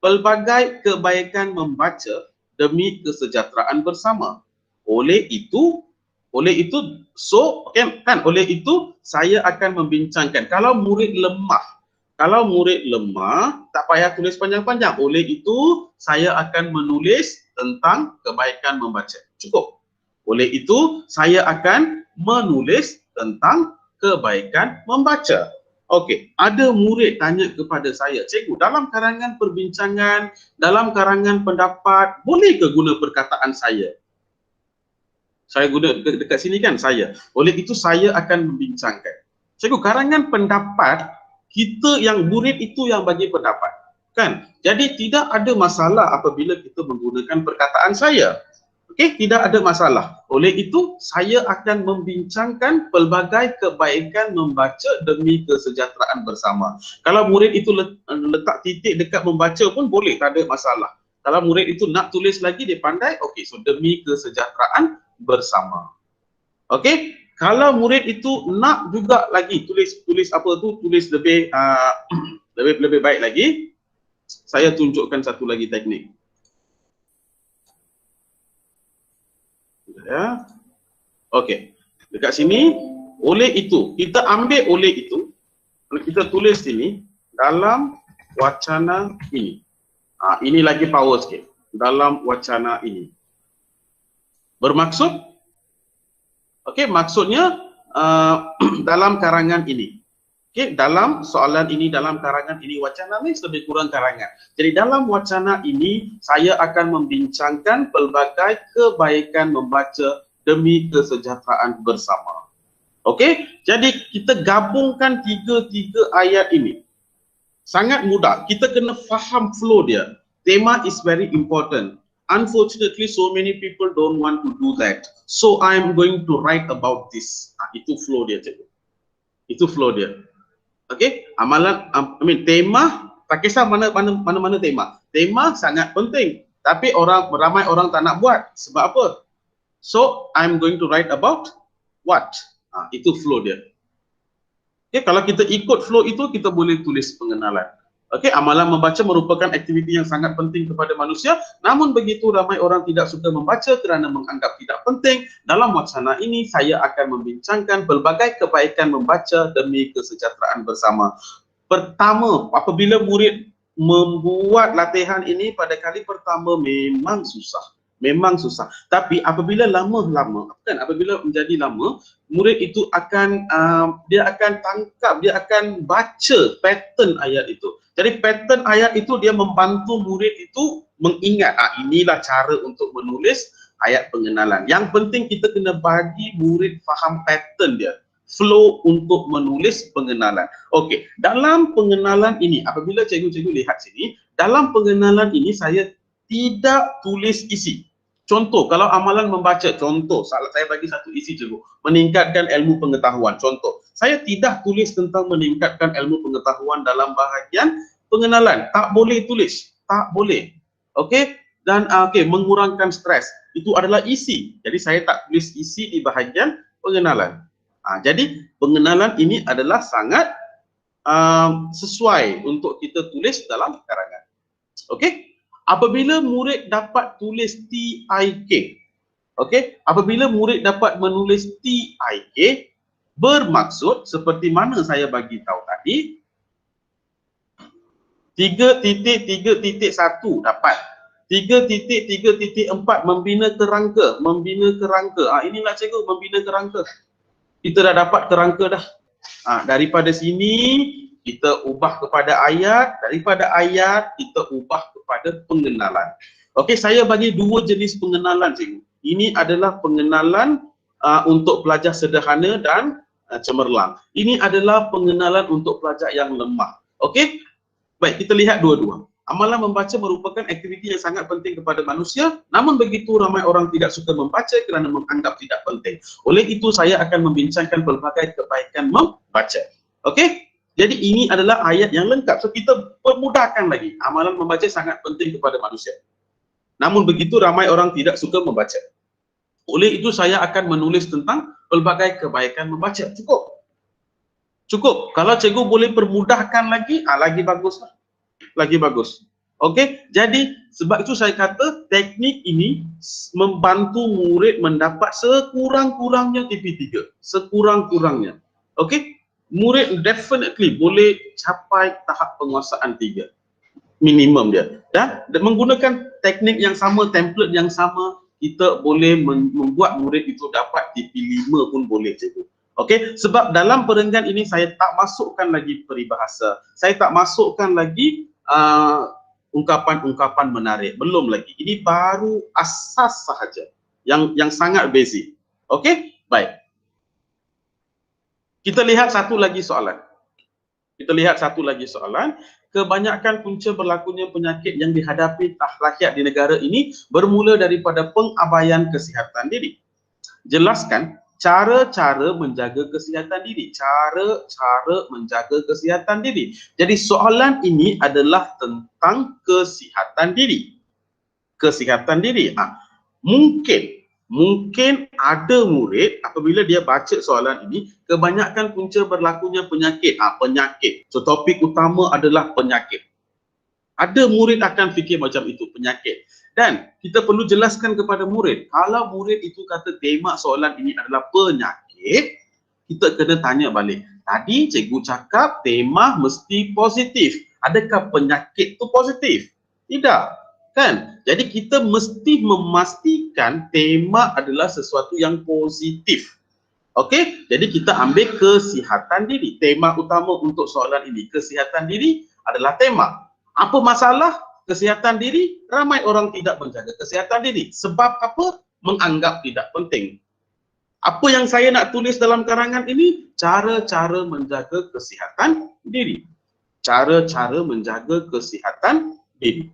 pelbagai kebaikan membaca demi kesejahteraan bersama. Oleh itu, oleh itu saya akan membincangkan. Kalau murid lemah, tak payah tulis panjang-panjang. Oleh itu, saya akan menulis tentang kebaikan membaca. Cukup. Oleh itu, saya akan menulis tentang kebaikan membaca. Okey, ada murid tanya kepada saya, cikgu, dalam karangan perbincangan, dalam karangan pendapat, boleh ke guna perkataan saya? Saya guna dekat sini kan, saya. Oleh itu saya akan membincangkan. Cikgu, karangan pendapat, kita yang murid itu yang bagi pendapat. Kan? Jadi tidak ada masalah apabila kita menggunakan perkataan saya. Okey, tidak ada masalah. Oleh itu, saya akan membincangkan pelbagai kebaikan membaca demi kesejahteraan bersama. Kalau murid itu letak titik dekat membaca pun boleh, tak ada masalah. Kalau murid itu nak tulis lagi, dia pandai, okey, so demi kesejahteraan bersama. Okey, kalau murid itu nak juga lagi tulis lebih lebih baik lagi, saya tunjukkan satu lagi teknik. Ya. Okey. Dekat sini, oleh itu, kita ambil oleh itu, kita tulis sini dalam wacana ini. Ini lagi power sikit. Dalam wacana ini. Bermaksud, okey, maksudnya dalam karangan ini. Okey, dalam soalan ini, dalam karangan ini, wacana ni lebih kurang karangan. Jadi dalam wacana ini, saya akan membincangkan pelbagai kebaikan membaca demi kesejahteraan bersama. Okey, jadi kita gabungkan tiga ayat ini. Sangat mudah, kita kena faham flow dia. Tema is very important. Unfortunately, so many people don't want to do that. So I am going to write about this. Itu flow dia, cikgu. Itu flow dia. Okey, amalan, tema, tak kisah mana tema. Tema sangat penting, tapi ramai orang tak nak buat. Sebab apa? So I'm going to write about what? Itu flow dia. Okay, kalau kita ikut flow itu, kita boleh tulis pengenalan. Okey, amalan membaca merupakan aktiviti yang sangat penting kepada manusia. Namun begitu ramai orang tidak suka membaca kerana menganggap tidak penting. Dalam wacana ini saya akan membincangkan pelbagai kebaikan membaca demi kesejahteraan bersama. Pertama, apabila murid membuat latihan ini pada kali pertama memang susah. Memang susah. Tapi apabila lama-lama, kan, apabila menjadi lama, murid itu akan dia akan tangkap, dia akan baca pattern ayat itu. Jadi pattern ayat itu dia membantu murid itu mengingat, inilah cara untuk menulis ayat pengenalan. Yang penting kita kena bagi murid faham pattern dia, flow untuk menulis pengenalan. Okey, dalam pengenalan ini, apabila cikgu-cikgu lihat sini, dalam pengenalan ini saya tidak tulis isi. Contoh, kalau amalan membaca, contoh, saya bagi satu isi cikgu, meningkatkan ilmu pengetahuan, contoh. Saya tidak tulis tentang meningkatkan ilmu pengetahuan dalam bahagian pengenalan. Tak boleh tulis, tak boleh. Okey, dan okey, mengurangkan stres, itu adalah isi. Jadi saya tak tulis isi di bahagian pengenalan. Jadi pengenalan ini adalah sangat sesuai untuk kita tulis dalam karangan. Okey? Apabila murid dapat tulis TIK, okey, apabila murid dapat menulis TIK, bermaksud seperti mana saya bagi tahu tadi, 3.3.1 dapat, 3.3.4 membina kerangka, inilah cikgu, membina kerangka. Kita dah dapat kerangka dah. Daripada sini kita ubah kepada ayat, daripada ayat kita ubah kepada pengenalan. Okey, saya bagi dua jenis pengenalan cikgu. Ini adalah pengenalan untuk pelajar sederhana dan cemerlang. Ini adalah pengenalan untuk pelajar yang lemah. Okey? Baik, kita lihat dua-dua. Amalan membaca merupakan aktiviti yang sangat penting kepada manusia, namun begitu ramai orang tidak suka membaca kerana menganggap tidak penting. Oleh itu saya akan membincangkan pelbagai kebaikan membaca. Okey? Jadi ini adalah ayat yang lengkap. So kita permudahkan lagi. Amalan membaca sangat penting kepada manusia. Namun begitu ramai orang tidak suka membaca. Oleh itu saya akan menulis tentang pelbagai kebaikan membaca. Cukup. Cukup. Kalau cikgu boleh permudahkan lagi, lagi bagus lah. Lagi bagus. Okey? Jadi sebab itu saya kata teknik ini membantu murid mendapat sekurang-kurangnya TP3. Sekurang-kurangnya. Okey? Murid definitely boleh capai tahap penguasaan 3 minimum dia, dan menggunakan teknik yang sama, template yang sama, kita boleh membuat murid itu dapat TP5 pun boleh cikgu. Okey, sebab dalam perenggan ini saya tak masukkan lagi peribahasa, saya tak masukkan lagi ungkapan-ungkapan menarik, belum lagi. Ini baru asas sahaja yang sangat basic. Okey, baik. Kita lihat satu lagi soalan. Kebanyakan punca berlakunya penyakit yang dihadapi rakyat di negara ini bermula daripada pengabaian kesihatan diri. Jelaskan cara-cara menjaga kesihatan diri. Cara-cara menjaga kesihatan diri. Jadi soalan ini adalah tentang kesihatan diri. Kesihatan diri. Mungkin ada murid apabila dia baca soalan ini, kebanyakan punca berlakunya penyakit. Penyakit. So topik utama adalah penyakit. Ada murid akan fikir macam itu, penyakit. Dan kita perlu jelaskan kepada murid, kalau murid itu kata tema soalan ini adalah penyakit, kita kena tanya balik. Tadi cikgu cakap tema mesti positif. Adakah penyakit itu positif? Tidak. Kan? Jadi kita mesti memastikan tema adalah sesuatu yang positif. Okey? Jadi kita ambil kesihatan diri. Tema utama untuk soalan ini, kesihatan diri adalah tema. Apa masalah kesihatan diri? Ramai orang tidak menjaga kesihatan diri. Sebab apa? Menganggap tidak penting. Apa yang saya nak tulis dalam karangan ini? Cara-cara menjaga kesihatan diri. Cara-cara menjaga kesihatan diri.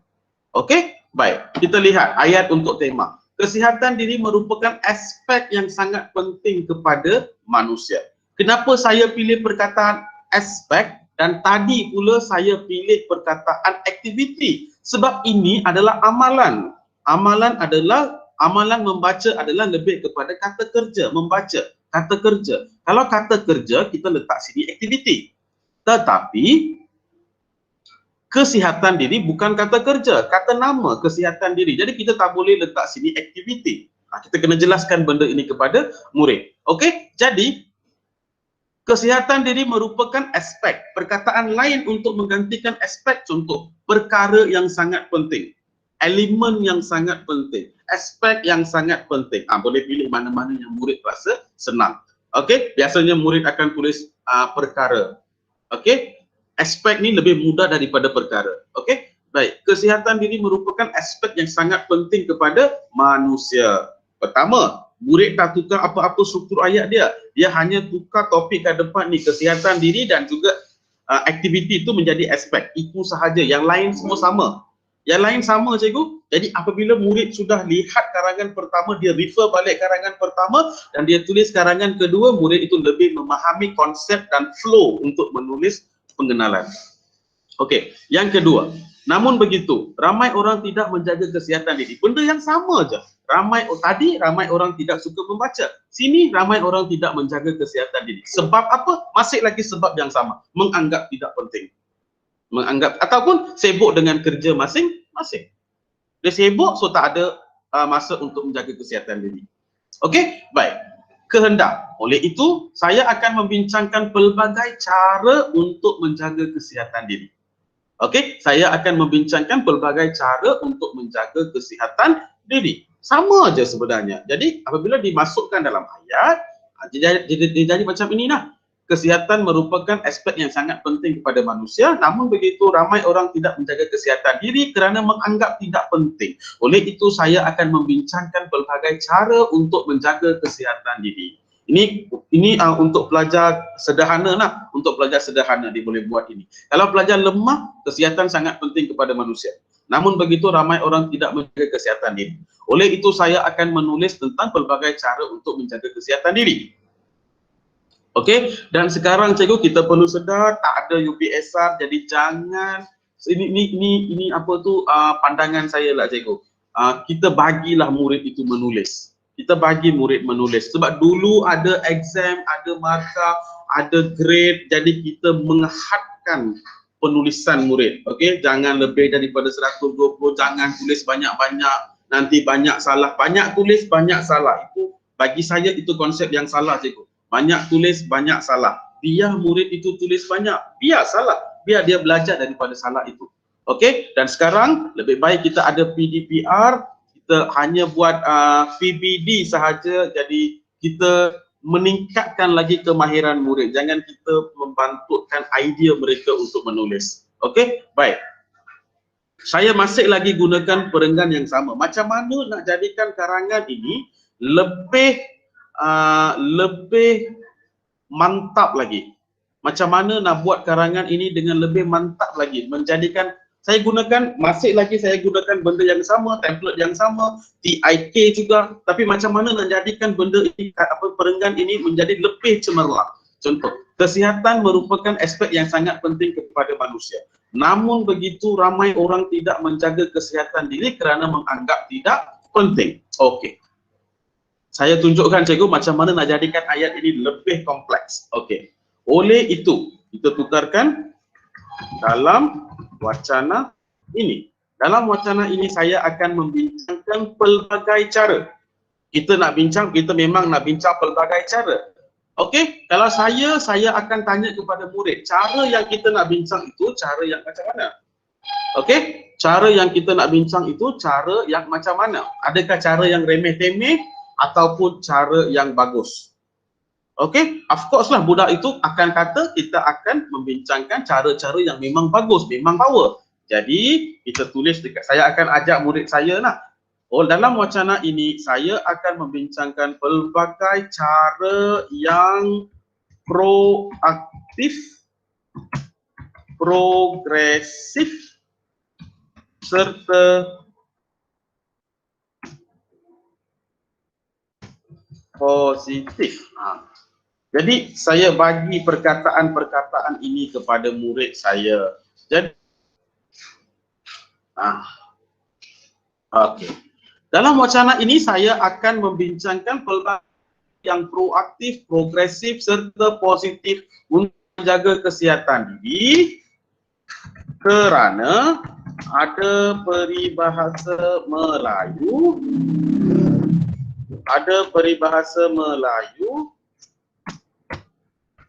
Okey? Baik, kita lihat ayat untuk tema. Kesihatan diri merupakan aspek yang sangat penting kepada manusia. Kenapa saya pilih perkataan aspek dan tadi pula saya pilih perkataan aktiviti? Sebab ini adalah amalan. Amalan adalah Amalan membaca adalah lebih kepada kata kerja, membaca, kata kerja. Kalau kata kerja, kita letak sini aktiviti. Tetapi kesihatan diri bukan kata kerja, kata nama kesihatan diri. Jadi kita tak boleh letak sini aktiviti. Kita kena jelaskan benda ini kepada murid. Okey, jadi kesihatan diri merupakan aspek perkataan lain untuk menggantikan aspek. Contoh, perkara yang sangat penting, elemen yang sangat penting, aspek yang sangat penting. Boleh pilih mana-mana yang murid rasa senang. Okey, biasanya murid akan tulis perkara. Okey, aspek ni lebih mudah daripada perkara. Okey, baik. Kesihatan diri merupakan aspek yang sangat penting kepada manusia. Pertama, murid tak tukar apa-apa struktur ayat dia. Dia hanya tukar topik kat depan ni, kesihatan diri dan juga aktiviti itu menjadi aspek. Itu sahaja. Yang lain semua sama. Yang lain sama, cikgu. Jadi apabila murid sudah lihat karangan pertama, dia refer balik karangan pertama dan dia tulis karangan kedua, murid itu lebih memahami konsep dan flow untuk menulis pengenalan. Okey, yang kedua. Namun begitu, ramai orang tidak menjaga kesihatan diri. Benda yang sama je. Ramai orang tidak suka membaca. Sini ramai orang tidak menjaga kesihatan diri. Sebab apa? Masih lagi sebab yang sama. Menganggap tidak penting. Menganggap ataupun sibuk dengan kerja masing-masing. Dia sibuk, so tak ada masa untuk menjaga kesihatan diri. Okey, baik. Kehendak. Oleh itu, saya akan membincangkan pelbagai cara untuk menjaga kesihatan diri. Okey, saya akan membincangkan pelbagai cara untuk menjaga kesihatan diri. Sama aja sebenarnya. Jadi apabila dimasukkan dalam ayat, jadi macam ini lah. Kesihatan merupakan aspek yang sangat penting kepada manusia, namun begitu ramai orang tidak menjaga kesihatan diri kerana menganggap tidak penting. Oleh itu saya akan membincangkan pelbagai cara untuk menjaga kesihatan diri. Ini untuk pelajar sederhana lah. Untuk pelajar sederhana dia boleh buat ini. Kalau pelajar lemah, kesihatan sangat penting kepada manusia. Namun begitu ramai orang tidak menjaga kesihatan diri. Oleh itu saya akan menulis tentang pelbagai cara untuk menjaga kesihatan diri. Okey, dan sekarang cikgu kita perlu sedar tak ada UPSR, jadi jangan ini apa tu pandangan saya lah cikgu. Kita bagilah murid itu menulis. Kita bagi murid menulis sebab dulu ada exam, ada markah, ada grade, jadi kita menghadkan penulisan murid. Okey, jangan lebih daripada 120, jangan tulis banyak-banyak, nanti banyak salah. Banyak tulis, banyak salah. Itu bagi saya itu konsep yang salah cikgu. Banyak tulis, banyak salah. Biar murid itu tulis banyak, biar salah. Biar dia belajar daripada salah itu. Okey, dan sekarang lebih baik kita ada PDPR, kita hanya buat PBD sahaja, jadi kita meningkatkan lagi kemahiran murid. Jangan kita membantutkan idea mereka untuk menulis. Okey, baik. Saya masih lagi gunakan perenggan yang sama. Macam mana nak jadikan karangan ini lebih mantap lagi? Macam mana nak buat karangan ini dengan lebih mantap lagi? Menjadikan masih lagi saya gunakan benda yang sama, template yang sama, TIK juga, tapi macam mana nak jadikan benda ini, perenggan ini menjadi lebih cemerlang. Contoh, kesihatan merupakan aspek yang sangat penting kepada manusia. Namun begitu ramai orang tidak menjaga kesihatan diri kerana menganggap tidak penting. Okey. Saya tunjukkan cikgu macam mana nak jadikan ayat ini lebih kompleks. Okey. Oleh itu, kita tukarkan dalam wacana ini. Dalam wacana ini saya akan membincangkan pelbagai cara. Kita memang nak bincang pelbagai cara. Okey, kalau saya akan tanya kepada murid, cara yang kita nak bincang itu cara yang macam mana? Okey, cara yang kita nak bincang itu cara yang macam mana? Adakah cara yang remeh-temeh ataupun cara yang bagus? Okey, of course lah budak itu akan kata kita akan membincangkan cara-cara yang memang bagus, memang power. Jadi kita tulis dekat, saya akan ajak murid saya lah. Dalam wacana ini saya akan membincangkan pelbagai cara yang proaktif, progresif serta positif. Jadi saya bagi perkataan-perkataan ini kepada murid saya. Jadi okey. Dalam wacana ini saya akan membincangkan pelbagai yang proaktif, progresif serta positif untuk menjaga kesihatan diri kerana ada peribahasa Melayu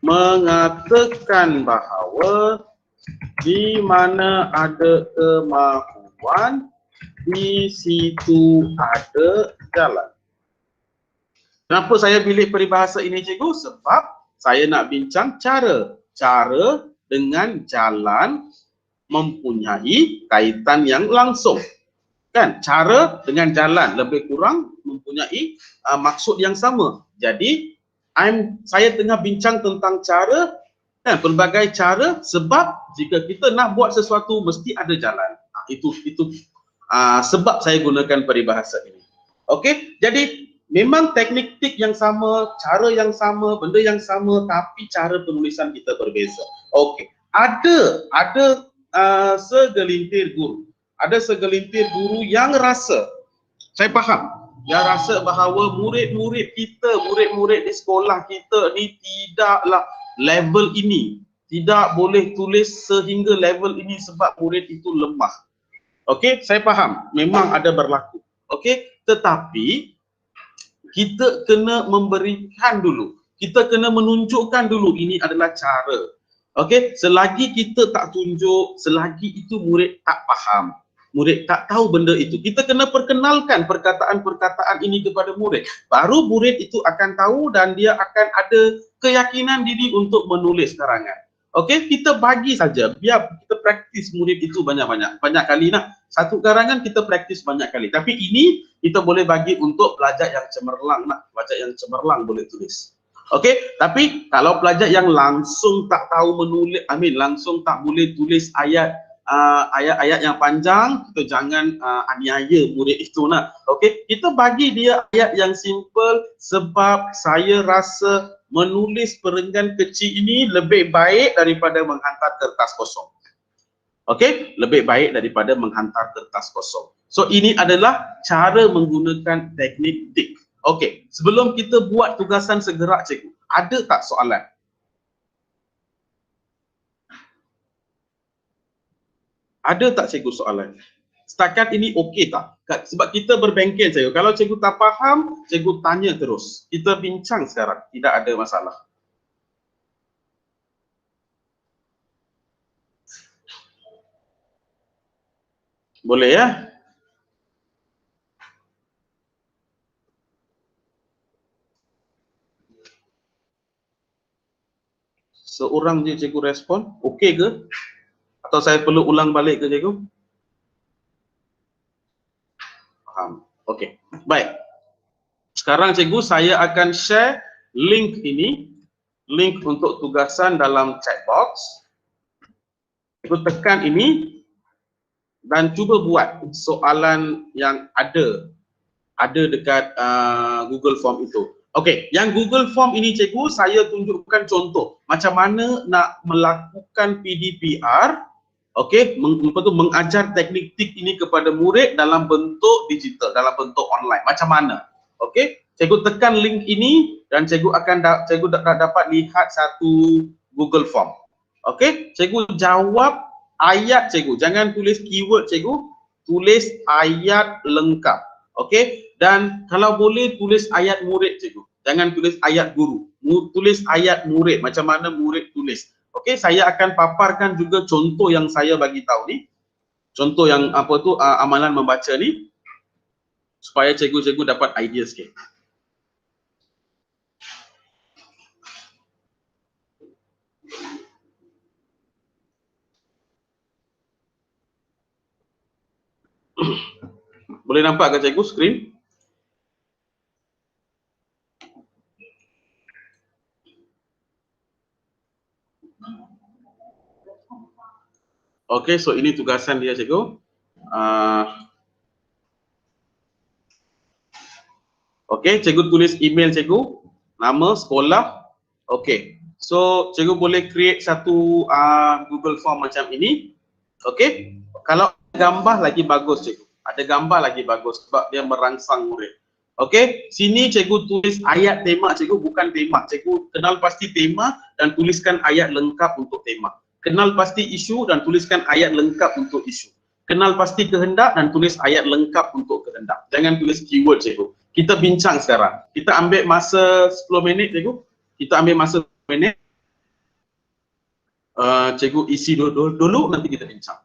mengatakan bahawa di mana ada kemahuan, di situ ada jalan. Kenapa saya pilih peribahasa ini, cikgu? Sebab saya nak bincang cara dengan jalan mempunyai kaitan yang langsung. Kan? Cara dengan jalan lebih kurang mempunyai maksud yang sama. Jadi, saya tengah bincang tentang cara, kan, pelbagai cara, sebab jika kita nak buat sesuatu mesti ada jalan. Itu sebab saya gunakan peribahasa ini. Okey, jadi memang teknik yang sama, cara yang sama, benda yang sama, tapi cara penulisan kita berbeza. Okey, ada segelintir guru yang rasa, saya faham, yang rasa bahawa murid-murid di sekolah kita ni tidaklah level ini, tidak boleh tulis sehingga level ini sebab murid itu lemah. Okey, saya faham, memang ada berlaku. Okey, tetapi kita kena memberikan dulu, kita kena menunjukkan dulu ini adalah cara. Okey, selagi kita tak tunjuk, selagi itu murid tak faham, murid tak tahu benda itu, kita kena perkenalkan perkataan-perkataan ini kepada murid. Baru murid itu akan tahu dan dia akan ada keyakinan diri untuk menulis karangan. Okey, kita bagi saja, biar kita praktis murid itu banyak kali nak. Satu karangan kita praktis banyak kali. Tapi ini kita boleh bagi untuk pelajar yang cemerlang nak. Pelajar yang cemerlang boleh tulis. Okey, tapi kalau pelajar yang langsung tak tahu menulis, langsung tak boleh tulis ayat-ayat yang panjang, kita jangan aniaya murid itu nak. Okey, kita bagi dia ayat yang simple sebab saya rasa menulis perenggan kecil ini lebih baik daripada menghantar kertas kosong. Okey, lebih baik daripada menghantar kertas kosong. So ini adalah cara menggunakan teknik dik. Okey, sebelum kita buat tugasan segerak, cikgu, ada tak soalan? Ada tak cikgu soalan? Setakat ini okey tak? Sebab kita berbengkel, cikgu. Kalau cikgu tak faham, cikgu tanya terus. Kita bincang sekarang, tidak ada masalah. Boleh ya? Seorang je cikgu respon, okey ke? Atau saya perlu ulang balik ke cikgu? Faham. Okey, baik. Sekarang cikgu, saya akan share link ini, link untuk tugasan dalam chat box. Cikgu tekan ini dan cuba buat soalan yang ada dekat Google Form itu. Okey, yang Google Form ini cikgu, saya tunjukkan contoh macam mana nak melakukan PDPR. Okey, mengajar teknik tik ini kepada murid dalam bentuk digital, dalam bentuk online. Macam mana? Okey, cikgu tekan link ini dan cikgu akan dapat lihat satu Google Form. Okey, cikgu jawab ayat cikgu. Jangan tulis keyword cikgu, tulis ayat lengkap. Okey, dan kalau boleh tulis ayat murid cikgu. Jangan tulis ayat guru. Tulis ayat murid, macam mana murid tulis. Okey, saya akan paparkan juga contoh yang saya bagi tahu ni. Contoh yang amalan membaca ni supaya cikgu-cikgu dapat idea sikit. Boleh nampak ke cikgu skrin? Okey, so ini tugasan dia cikgu. Okey, cikgu tulis email cikgu, nama, sekolah. Okey, so cikgu boleh create satu Google Form macam ini. Okey, kalau gambar lagi bagus cikgu. Ada gambar lagi bagus sebab dia merangsang murid. Okey, sini cikgu tulis ayat tema, cikgu bukan tema. Cikgu kenal pasti tema dan tuliskan ayat lengkap untuk tema. Kenal pasti isu dan tuliskan ayat lengkap untuk isu. Kenal pasti kehendak dan tulis ayat lengkap untuk kehendak. Jangan tulis keyword, cikgu. Kita bincang sekarang. Kita ambil masa 10 minit, cikgu. Kita ambil masa 10 minit. Cikgu isi dulu, nanti kita bincang.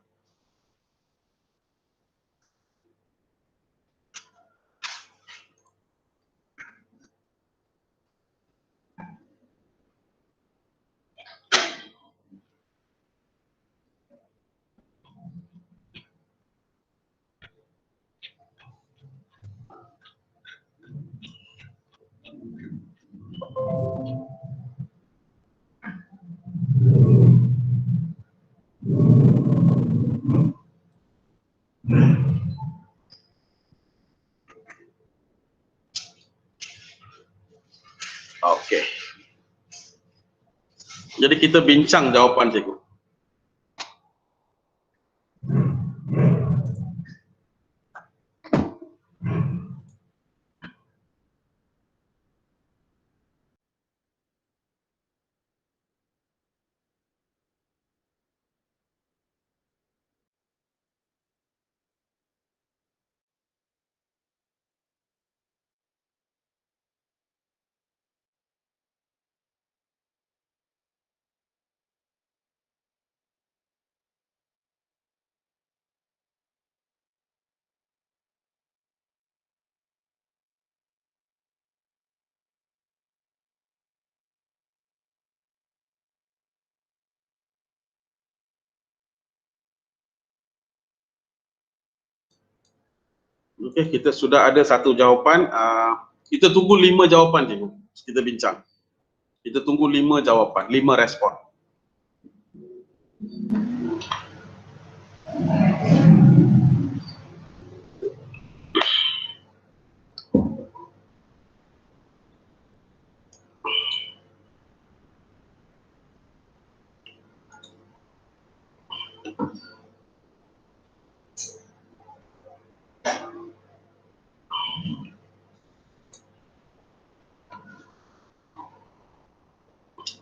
Okey. Jadi kita bincang jawapan cikgu. Okey, kita sudah ada satu jawapan. Kita tunggu 5 jawapan, cikgu. Kita bincang. Kita tunggu 5 jawapan, 5 respon.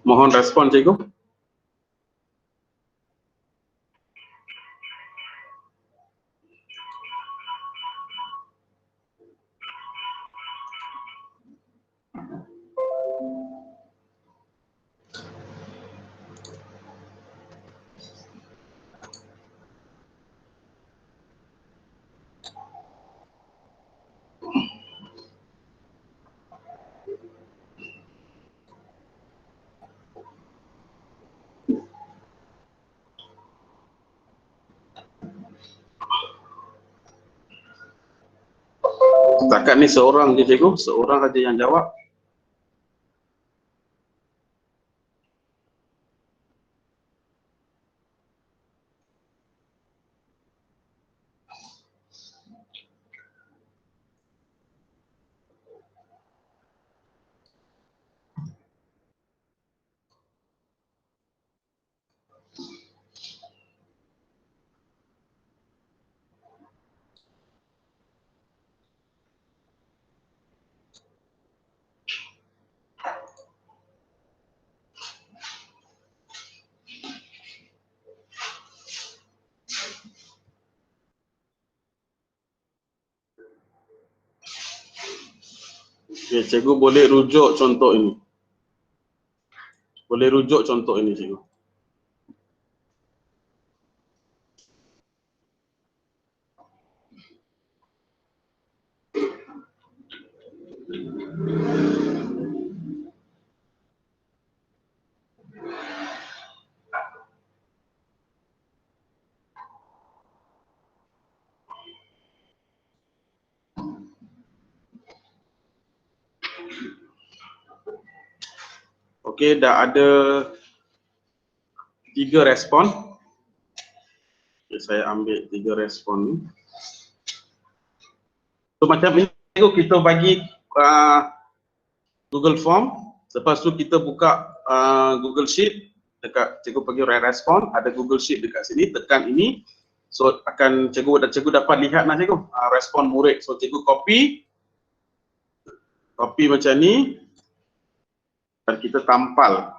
Mohon respon, cikgu. Setakat ni seorang je, cikgu. Seorang saja yang jawab. Okay, cikgu boleh rujuk contoh ini. Boleh rujuk contoh ini, cikgu. Okey, dah ada 3 respon. Okay, saya ambil 3 respon ni. So macam ni, kita bagi Google Form. Lepas tu kita buka Google Sheet. Dekat cikgu pergi respon, ada Google Sheet dekat sini. Tekan ini. So akan cikgu dapat lihat lah cikgu respon murid. So cikgu copy macam ni dan kita tampal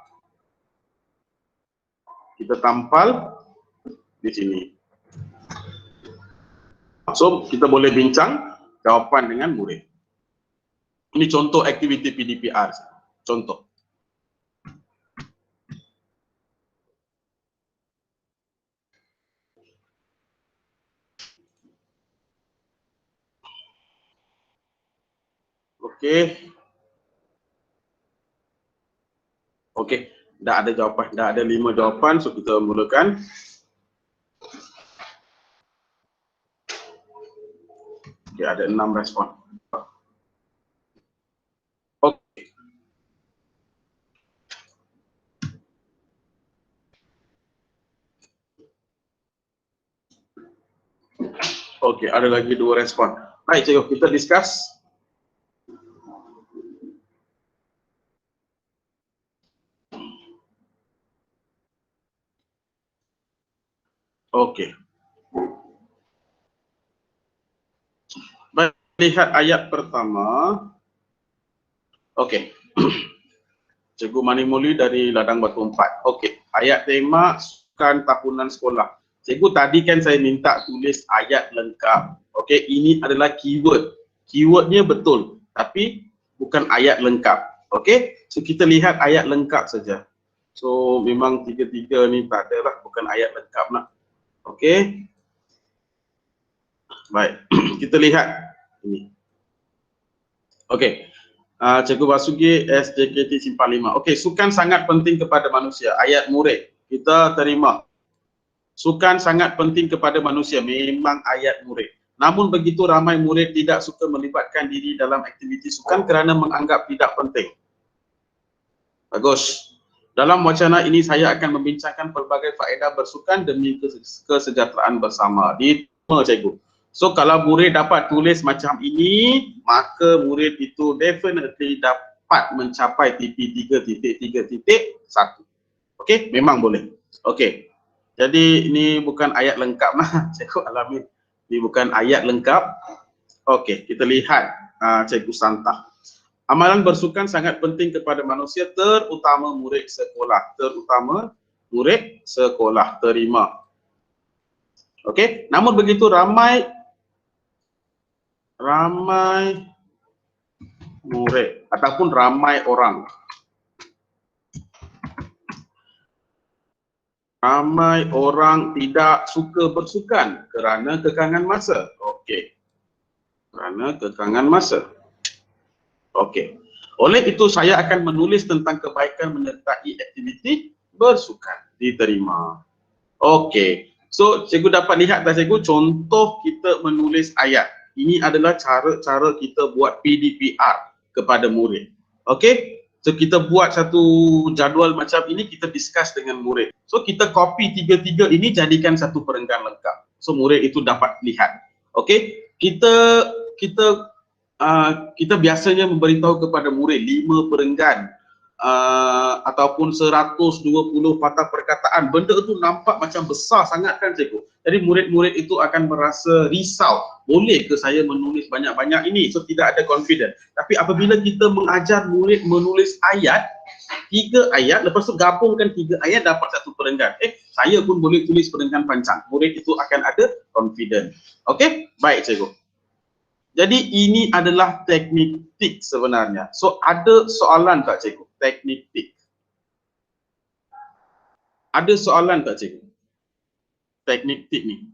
di sini. So kita boleh bincang jawapan dengan murid. Ini contoh aktiviti PDPR. Contoh. Okey, dah ada jawapan, dah ada 5 jawapan, so kita mulakan. Okey, ada 6 respon. Okey. Okey, ada lagi 2 respon. Baik cikgu, kita discuss. Okey. Baik, lihat ayat pertama. Okey. Cikgu Manimuli dari Ladang Batu 4. Okey, ayat tema sukan tahunan sekolah. Cikgu tadi kan saya minta tulis ayat lengkap. Okey, ini adalah keyword. Keywordnya betul, tapi bukan ayat lengkap. Okey, so kita lihat ayat lengkap saja. So memang tiga-tiga ni tak ada lah, bukan ayat lengkap lah. Okey. Baik, kita lihat ini. Okey. Cikgu Basuki SJKT Simpang 5. Okey, sukan sangat penting kepada manusia. Ayat murid. Kita terima. Sukan sangat penting kepada manusia. Memang ayat murid. Namun begitu ramai murid tidak suka melibatkan diri dalam aktiviti sukan kerana menganggap tidak penting. Bagus. Dalam wacana ini saya akan membincangkan pelbagai faedah bersukan demi kesejahteraan bersama. Diterima cikgu. So kalau murid dapat tulis macam ini, maka murid itu definitely dapat mencapai TP3.3.1. Okey, memang boleh. Okey. Jadi ini bukan ayat lengkap lah, Cikgu Alamin. Ini bukan ayat lengkap. Okey, kita lihat Cikgu Santah. Amalan bersukan sangat penting kepada manusia, terutama murid sekolah. Terutama murid sekolah. Terima. Okey, namun begitu ramai murid ataupun ramai orang. Ramai orang tidak suka bersukan kerana kekangan masa. Okey. Kerana kekangan masa. Okey. Oleh itu saya akan menulis tentang kebaikan menyertai aktiviti bersukan. Diterima. Okey. So cikgu dapat lihat dah cikgu contoh kita menulis ayat. Ini adalah cara-cara kita buat PDPR kepada murid. Okey. So kita buat satu jadual macam ini, kita discuss dengan murid. So kita copy tiga-tiga ini jadikan satu perenggan lengkap. So murid itu dapat lihat. Okey. Kita biasanya memberitahu kepada murid 5 perenggan ataupun 120 patah perkataan. Benda itu nampak macam besar sangat kan cikgu. Jadi murid-murid itu akan merasa risau. Boleh ke saya menulis banyak-banyak ini? So tidak ada confident. Tapi apabila kita mengajar murid menulis ayat, 3 ayat, lepas tu gabungkan 3 ayat dapat satu perenggan. Saya pun boleh tulis perenggan panjang. Murid itu akan ada confident. Okey? Baik cikgu. Jadi ini adalah teknik tik sebenarnya. So ada soalan tak cikgu? Teknik tik. Ada soalan tak cikgu? Teknik tik ni.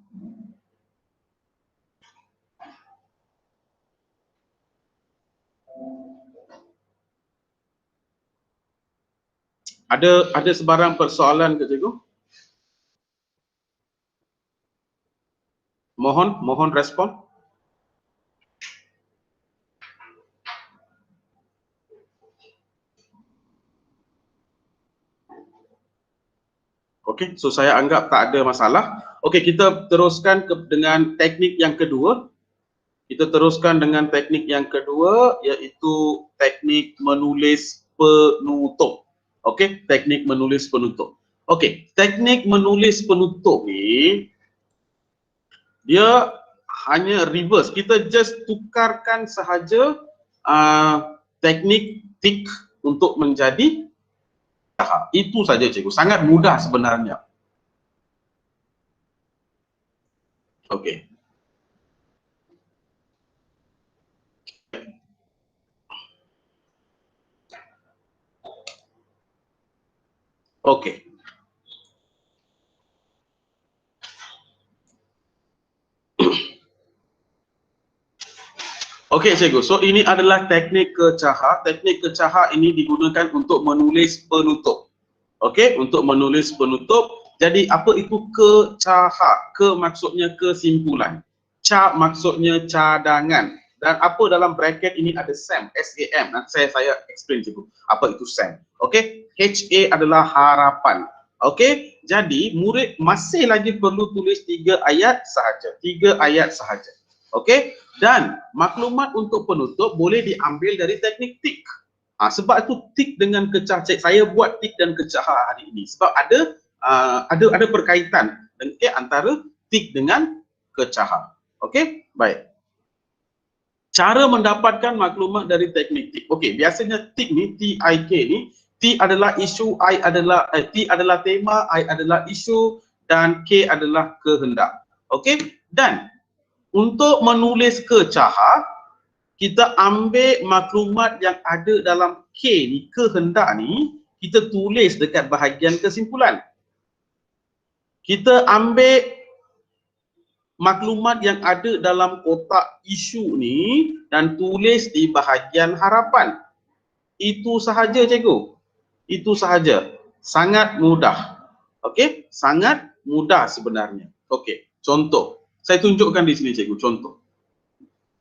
Ada sebarang persoalan ke cikgu? Mohon respon. Okey, so saya anggap tak ada masalah. Okey, kita teruskan dengan teknik yang kedua. Kita teruskan dengan teknik yang kedua, iaitu teknik menulis penutup. Okey, teknik menulis penutup. Okey, teknik menulis penutup ni Dia hanya reverse. Kita just tukarkan sahaja teknik tick untuk menjadi caha. Itu saja cikgu. Sangat mudah sebenarnya. Okey. Okey. Okey cikgu, so ini adalah teknik kecaha. Teknik kecaha ini digunakan untuk menulis penutup. Okey, untuk menulis penutup. Jadi apa itu kecaha? Ke maksudnya kesimpulan. Ca maksudnya cadangan. Dan apa dalam bracket ini ada SAM, S-A-M. Nanti saya explain cikgu. Apa itu SAM? Okey, H-A adalah harapan. Okey, jadi murid masih lagi perlu tulis 3 ayat sahaja. 3 ayat sahaja. Okey, dan maklumat untuk penutup boleh diambil dari teknik tick. Sebab itu tick dengan kecah. Saya buat tick dan kecaha hari ini sebab ada perkaitan antara tick dengan kecaha. Okey, baik. Cara mendapatkan maklumat dari teknik tick. Okey, biasanya tick ni, T-I-K ni, T adalah isu, T adalah tema, I adalah isu dan K adalah kehendak. Okey, dan untuk menulis kecaha, kita ambil maklumat yang ada dalam K ni, kehendak ni, kita tulis dekat bahagian kesimpulan. Kita ambil maklumat yang ada dalam kotak isu ni dan tulis di bahagian harapan. Itu sahaja cikgu. Itu sahaja. Sangat mudah. Okey? Sangat mudah sebenarnya. Okey, contoh. Saya tunjukkan di sini cikgu, contoh.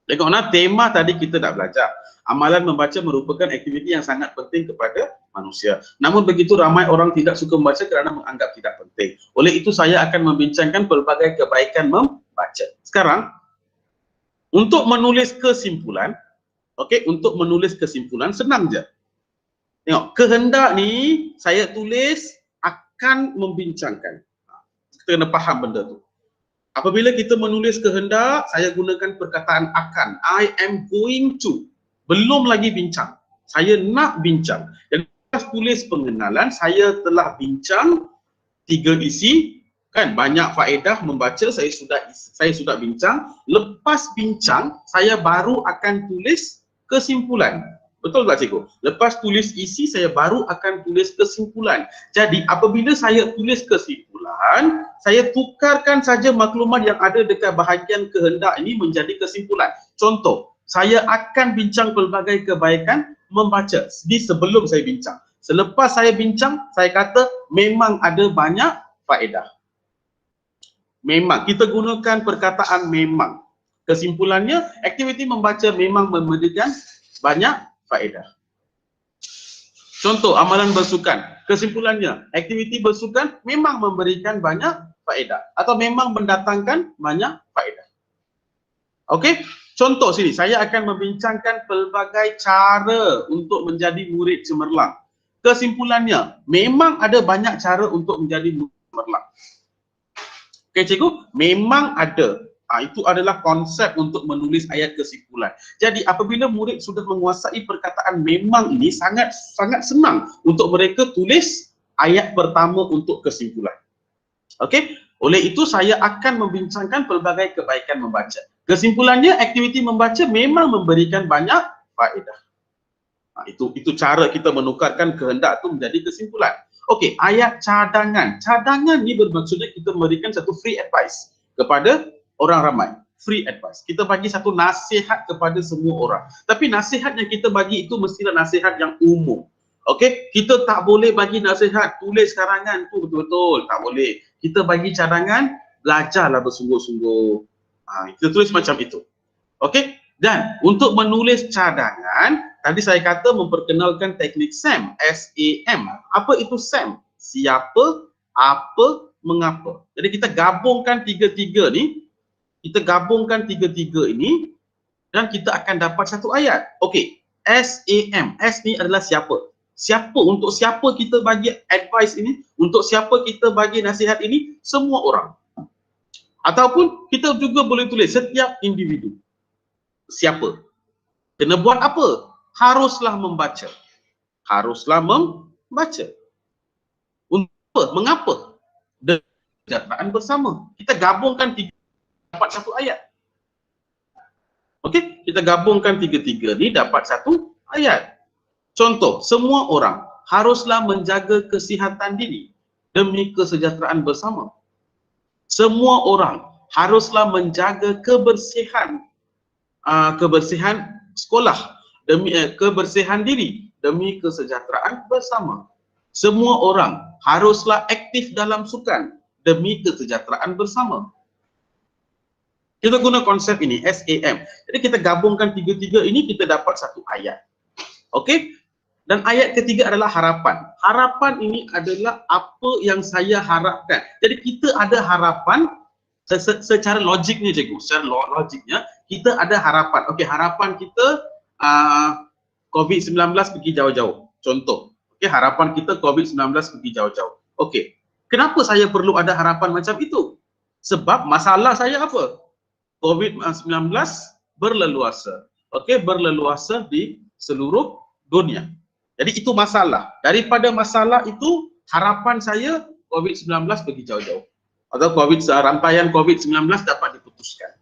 Tengoklah tema tadi kita dah belajar. Amalan membaca merupakan aktiviti yang sangat penting kepada manusia. Namun begitu ramai orang tidak suka membaca kerana menganggap tidak penting. Oleh itu saya akan membincangkan pelbagai kebaikan membaca. Sekarang, untuk menulis kesimpulan, okey, untuk menulis kesimpulan senang je. Tengok, kehendak ni saya tulis akan membincangkan. Kita kena faham benda tu. Apabila kita menulis kehendak, saya gunakan perkataan akan. I am going to. Belum lagi bincang. Saya nak bincang. Dan lepas tulis pengenalan, saya telah bincang 3 isi. Kan banyak faedah membaca, saya sudah bincang. Lepas bincang, saya baru akan tulis kesimpulan. Betul tak cikgu? Lepas tulis isi, saya baru akan tulis kesimpulan. Jadi apabila saya tulis kesimpulan, saya tukarkan saja maklumat yang ada dekat bahagian kehendak ini menjadi kesimpulan. Contoh, saya akan bincang pelbagai kebaikan membaca di sebelum saya bincang. Selepas saya bincang, saya kata memang ada banyak faedah. Memang, kita gunakan perkataan memang. Kesimpulannya, aktiviti membaca memang memberikan banyak faedah. Contoh, amalan bersukan. Kesimpulannya, aktiviti bersukan memang memberikan banyak faedah atau memang mendatangkan banyak faedah. Okey, contoh sini, saya akan membincangkan pelbagai cara untuk menjadi murid cemerlang. Kesimpulannya, memang ada banyak cara untuk menjadi murid cemerlang. Okey cikgu, memang ada. Itu adalah konsep untuk menulis ayat kesimpulan. Jadi apabila murid sudah menguasai perkataan memang ini, sangat senang untuk mereka tulis ayat pertama untuk kesimpulan. Okey, oleh itu saya akan membincangkan pelbagai kebaikan membaca. Kesimpulannya, aktiviti membaca memang memberikan banyak faedah. Itu cara kita menukarkan kehendak itu menjadi kesimpulan. Okey, ayat cadangan. Cadangan ni bermaksudnya kita memberikan satu free advice kepada orang ramai. Free advice. Kita bagi satu nasihat kepada semua orang. Tapi nasihat yang kita bagi itu mestilah nasihat yang umum. Okey, kita tak boleh bagi nasihat tulis karangan tu betul-betul, tak boleh. Kita bagi cadangan, belajarlah bersungguh-sungguh. Kita tulis macam itu. Okey, dan untuk menulis cadangan, tadi saya kata memperkenalkan teknik SAM, S-A-M. Apa itu SAM? Siapa, apa, mengapa. Jadi kita gabungkan tiga-tiga ni. Kita gabungkan tiga-tiga ini dan kita akan dapat satu ayat. Okey, S-A-M. S ni adalah siapa. Siapa, untuk siapa kita bagi advice ini, untuk siapa kita bagi nasihat ini, semua orang. Ataupun kita juga boleh tulis setiap individu. Siapa? Kena buat apa? Haruslah membaca. Haruslah membaca. Untuk apa? Mengapa? Kesejahteraan bersama. Kita gabungkan tiga dapat satu ayat. Okey, kita gabungkan tiga-tiga ni dapat satu ayat. Contoh, semua orang haruslah menjaga kesihatan diri demi kesejahteraan bersama. Semua orang haruslah menjaga kebersihan kebersihan sekolah demi kebersihan diri demi kesejahteraan bersama. Semua orang haruslah aktif dalam sukan demi kesejahteraan bersama. Kita guna konsep ini SAM. Jadi kita gabungkan tiga-tiga ini, kita dapat satu ayat. Okey? Dan ayat ketiga adalah harapan. Harapan ini adalah apa yang saya harapkan. Jadi kita ada harapan secara logiknya cikgu. Secara logiknya kita ada harapan. Okey, harapan kita COVID-19 pergi jauh-jauh. Contoh. Okey, harapan kita COVID-19 pergi jauh-jauh. Okey. Kenapa saya perlu ada harapan macam itu? Sebab masalah saya apa? COVID-19 berleluasa. Okey, berleluasa di seluruh dunia. Jadi itu masalah. Daripada masalah itu, harapan saya COVID-19 pergi jauh-jauh. Atau rantaian COVID-19 dapat diputuskan.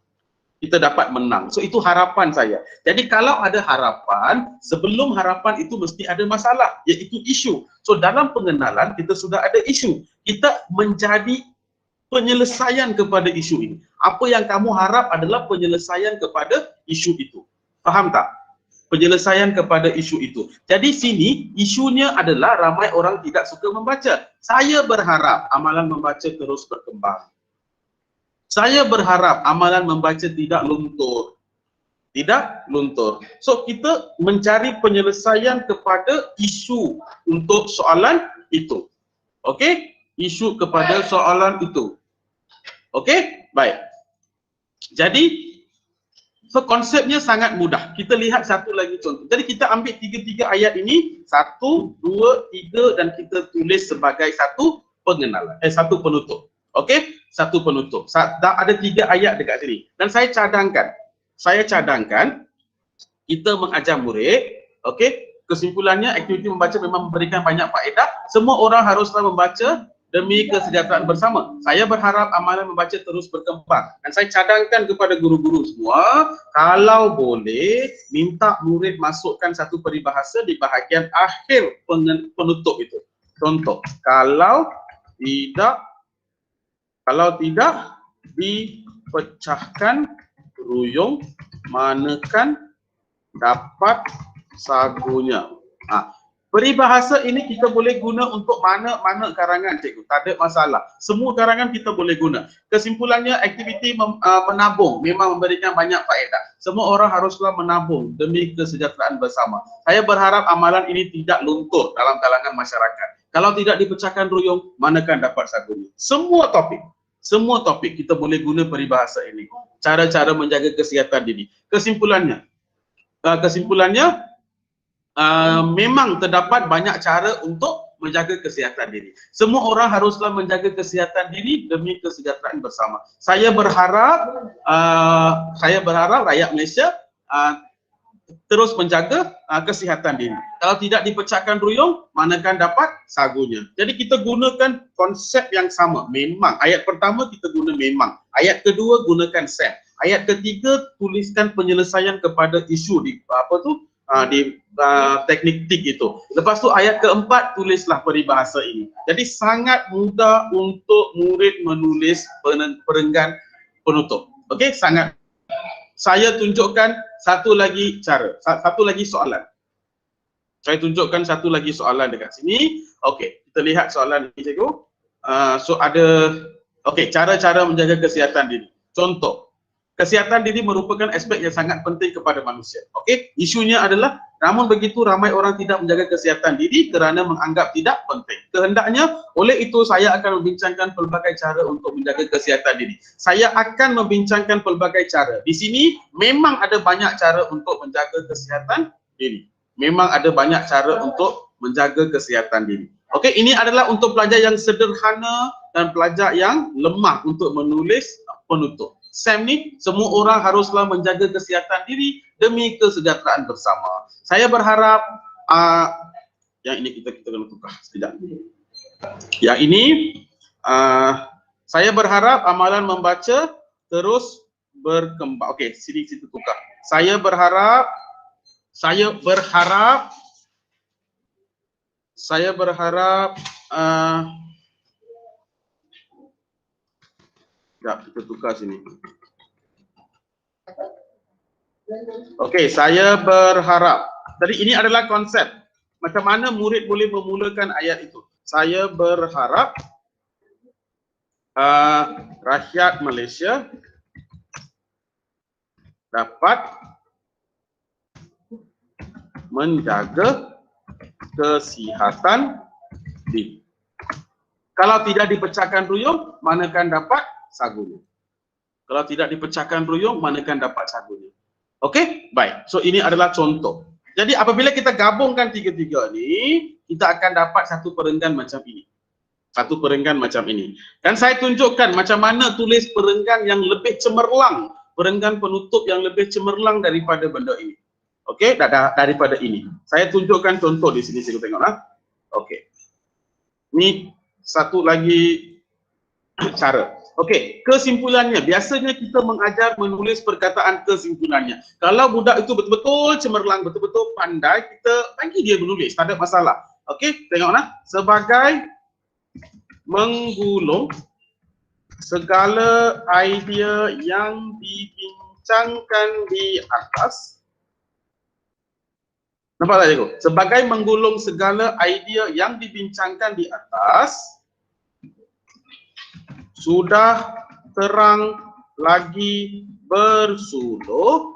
Kita dapat menang. So itu harapan saya. Jadi kalau ada harapan, sebelum harapan itu mesti ada masalah, iaitu isu. So dalam pengenalan kita sudah ada isu. Kita menjadi penyelesaian kepada isu ini. Apa yang kamu harap adalah penyelesaian kepada isu itu. Faham tak? Penyelesaian kepada isu itu. Jadi sini isunya adalah ramai orang tidak suka membaca. Saya berharap amalan membaca terus berkembang. Saya berharap amalan membaca tidak luntur. Tidak luntur. So kita mencari penyelesaian kepada isu untuk soalan itu. Okey? Isu kepada soalan itu. Okey? Baik. Jadi so konsepnya sangat mudah. Kita lihat satu lagi contoh. Jadi kita ambil tiga-tiga ayat ini, 1, 2, 3 dan kita tulis sebagai satu pengenalan. Satu penutup. Okey? Satu penutup. Ada 3 ayat dekat sini. Dan saya cadangkan kita mengajar murid, okey? Kesimpulannya aktiviti membaca memang memberikan banyak faedah. Semua orang haruslah membaca demi kesejahteraan bersama. Saya berharap amalan membaca terus berkembang. Dan saya cadangkan kepada guru-guru semua, kalau boleh minta murid masukkan satu peribahasa di bahagian akhir penutup itu. Contoh, kalau tidak dipecahkan ruyung, manakan dapat sagunya. Peribahasa ini kita boleh guna untuk mana-mana karangan cikgu, tak ada masalah. Semua karangan kita boleh guna. Kesimpulannya aktiviti menabung memang memberikan banyak faedah. Semua orang haruslah menabung demi kesejahteraan bersama. Saya berharap amalan ini tidak luntur dalam kalangan masyarakat. Kalau tidak dipecahkan ruyung, manakan dapat sagunya. Semua topik kita boleh guna peribahasa ini. Cara-cara menjaga kesihatan diri. Kesimpulannya memang terdapat banyak cara untuk menjaga kesihatan diri. Semua orang haruslah menjaga kesihatan diri demi kesejahteraan bersama. Saya berharap rakyat Malaysia terus menjaga kesihatan diri. Kalau tidak dipecahkan ruyung, manakan dapat sagunya. Jadi kita gunakan konsep yang sama. Memang. Ayat pertama kita guna memang. Ayat kedua gunakan SAM. Ayat ketiga tuliskan penyelesaian kepada isu di teknik TIK itu. Lepas tu ayat keempat tulislah peribahasa ini. Jadi sangat mudah untuk murid menulis perenggan penutup. Okey, sangat. Saya tunjukkan satu lagi soalan. Saya tunjukkan satu lagi soalan dekat sini. Okey, kita lihat soalan ini cikgu. Cara-cara menjaga kesihatan diri. Contoh, kesihatan diri merupakan aspek yang sangat penting kepada manusia. Okey, isunya adalah namun begitu ramai orang tidak menjaga kesihatan diri kerana menganggap tidak penting. Kehendaknya, oleh itu saya akan membincangkan pelbagai cara untuk menjaga kesihatan diri. Saya akan membincangkan pelbagai cara. Di sini memang ada banyak cara untuk menjaga kesihatan diri. Memang ada banyak cara untuk menjaga kesihatan diri. Okey, ini adalah untuk pelajar yang sederhana dan pelajar yang lemah untuk menulis penutup. SAM ni semua orang haruslah menjaga kesihatan diri demi kesejahteraan bersama. Saya berharap yang ini kita kena tukar sekejap. Yang ini saya berharap amalan membaca terus berkembang. Okey, sini situ tukar. Saya berharap kita tukar sini. Okey, saya berharap. Jadi ini adalah konsep macam mana murid boleh memulakan ayat itu. Saya berharap rakyat Malaysia dapat menjaga kesihatan diri. Kalau tidak dipecahkan ruyung, manakan dapat sagunya. Kalau tidak dipecahkan ruyung, manakan dapat sagunya. Okey? Baik. So ini adalah contoh. Jadi apabila kita gabungkan tiga-tiga ni, kita akan dapat satu perenggan macam ini. Satu perenggan macam ini. Dan saya tunjukkan macam mana tulis perenggan yang lebih cemerlang, perenggan penutup yang lebih cemerlang daripada benda ini. Okey, daripada ini. Saya tunjukkan contoh di sini, saya tengoklah. Okey. Ini satu lagi cara. Okey, kesimpulannya. Biasanya kita mengajar menulis perkataan kesimpulannya. Kalau budak itu betul-betul cemerlang, betul-betul pandai, kita bagi dia menulis, tak ada masalah. Okey, tengoklah. Sebagai menggulung segala idea yang dibincangkan di atas. Nampak tak cikgu? Sebagai menggulung segala idea yang dibincangkan di atas, sudah terang lagi bersuluh,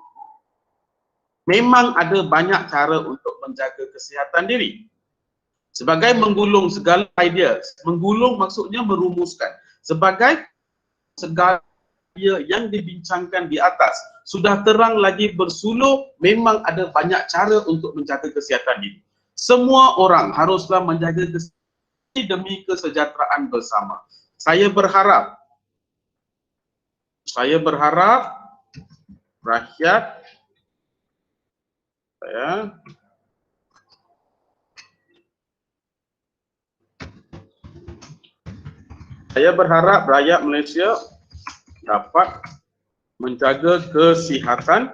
memang ada banyak cara untuk menjaga kesihatan diri. Sebagai menggulung segala idea, menggulung maksudnya merumuskan. Sebagai segala idea yang dibincangkan di atas, sudah terang lagi bersuluh, memang ada banyak cara untuk menjaga kesihatan diri. Semua orang haruslah menjaga kesihatan diri demi kesejahteraan bersama. Saya berharap rakyat Malaysia dapat menjaga kesihatan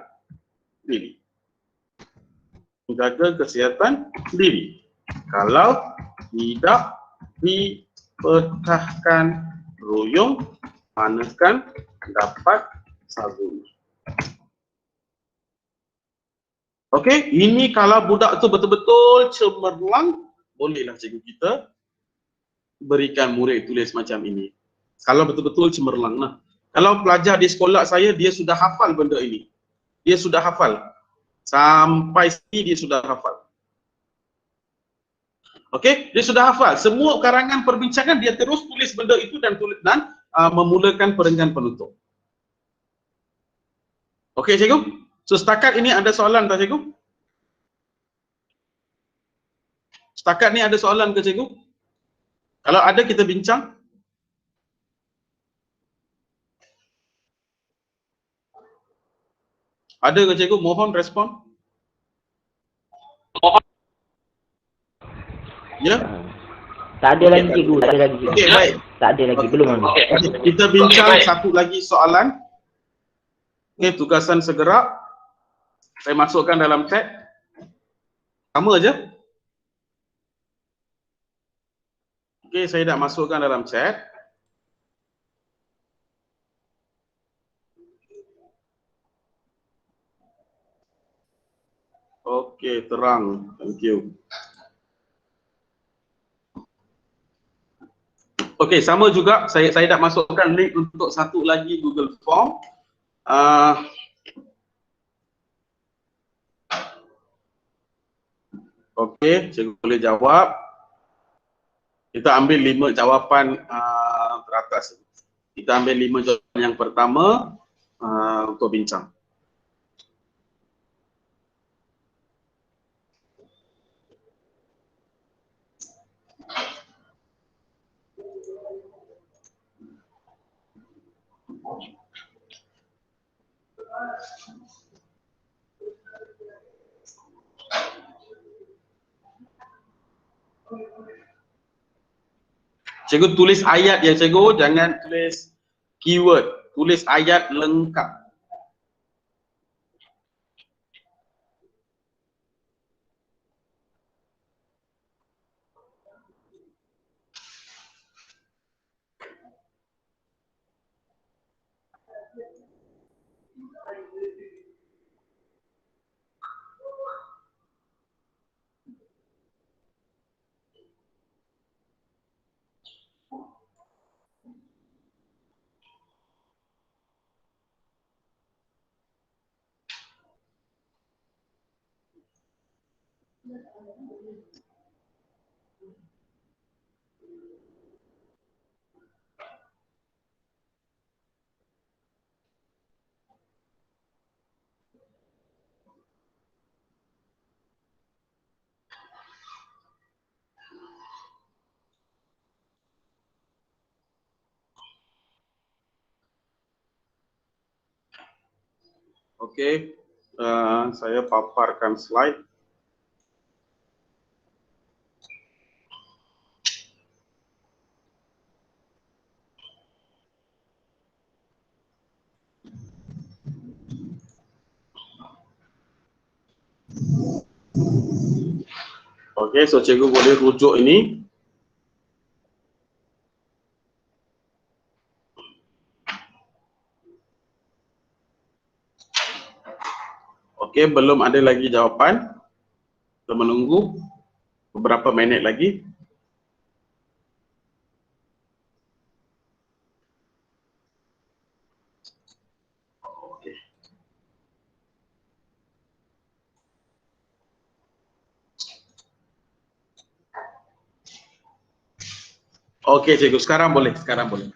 diri. Menjaga kesihatan diri. Kalau tidak dipecahkan ruyung, manakan dapat sagu. Okey, ini kalau budak tu betul-betul cemerlang, bolehlah cikgu kita berikan murid tulis macam ini. Kalau betul-betul cemerlang lah. Kalau pelajar di sekolah saya, dia sudah hafal benda ini. Dia sudah hafal. Sampai sini dia sudah hafal. Okey, dia sudah hafal. Semua karangan perbincangan dia terus tulis benda itu dan memulakan perenggan penutup. Okey cikgu? So setakat ini ada soalan tak cikgu? Setakat ni ada soalan ke cikgu? Kalau ada kita bincang. Ada ke cikgu? Mohon respon. Ya? Tak ada lagi cikgu, tak ada lagi cikgu. Okey, baik. Tak ada lagi, belum ada. Kita bincang satu lagi soalan. Okey, tugasan segera. Saya masukkan dalam chat. Sama aja. Okey, saya dah masukkan dalam chat. Okey, terang. Thank you. Okey, sama juga saya dah masukkan link untuk satu lagi Google Form. Okey, cikgu boleh jawab. Kita ambil 5 jawapan teratas. Kita ambil 5 jawapan yang pertama untuk bincang. Cikgu tulis ayat ya cikgu, jangan tulis keyword. Tulis ayat lengkap. Oke, saya paparkan slide. Oke, so cikgu boleh rujuk ini. Oke, belum ada lagi jawapan. Kita menunggu beberapa minit lagi. Oke. Oke, cikgu, sekarang boleh, sekarang boleh.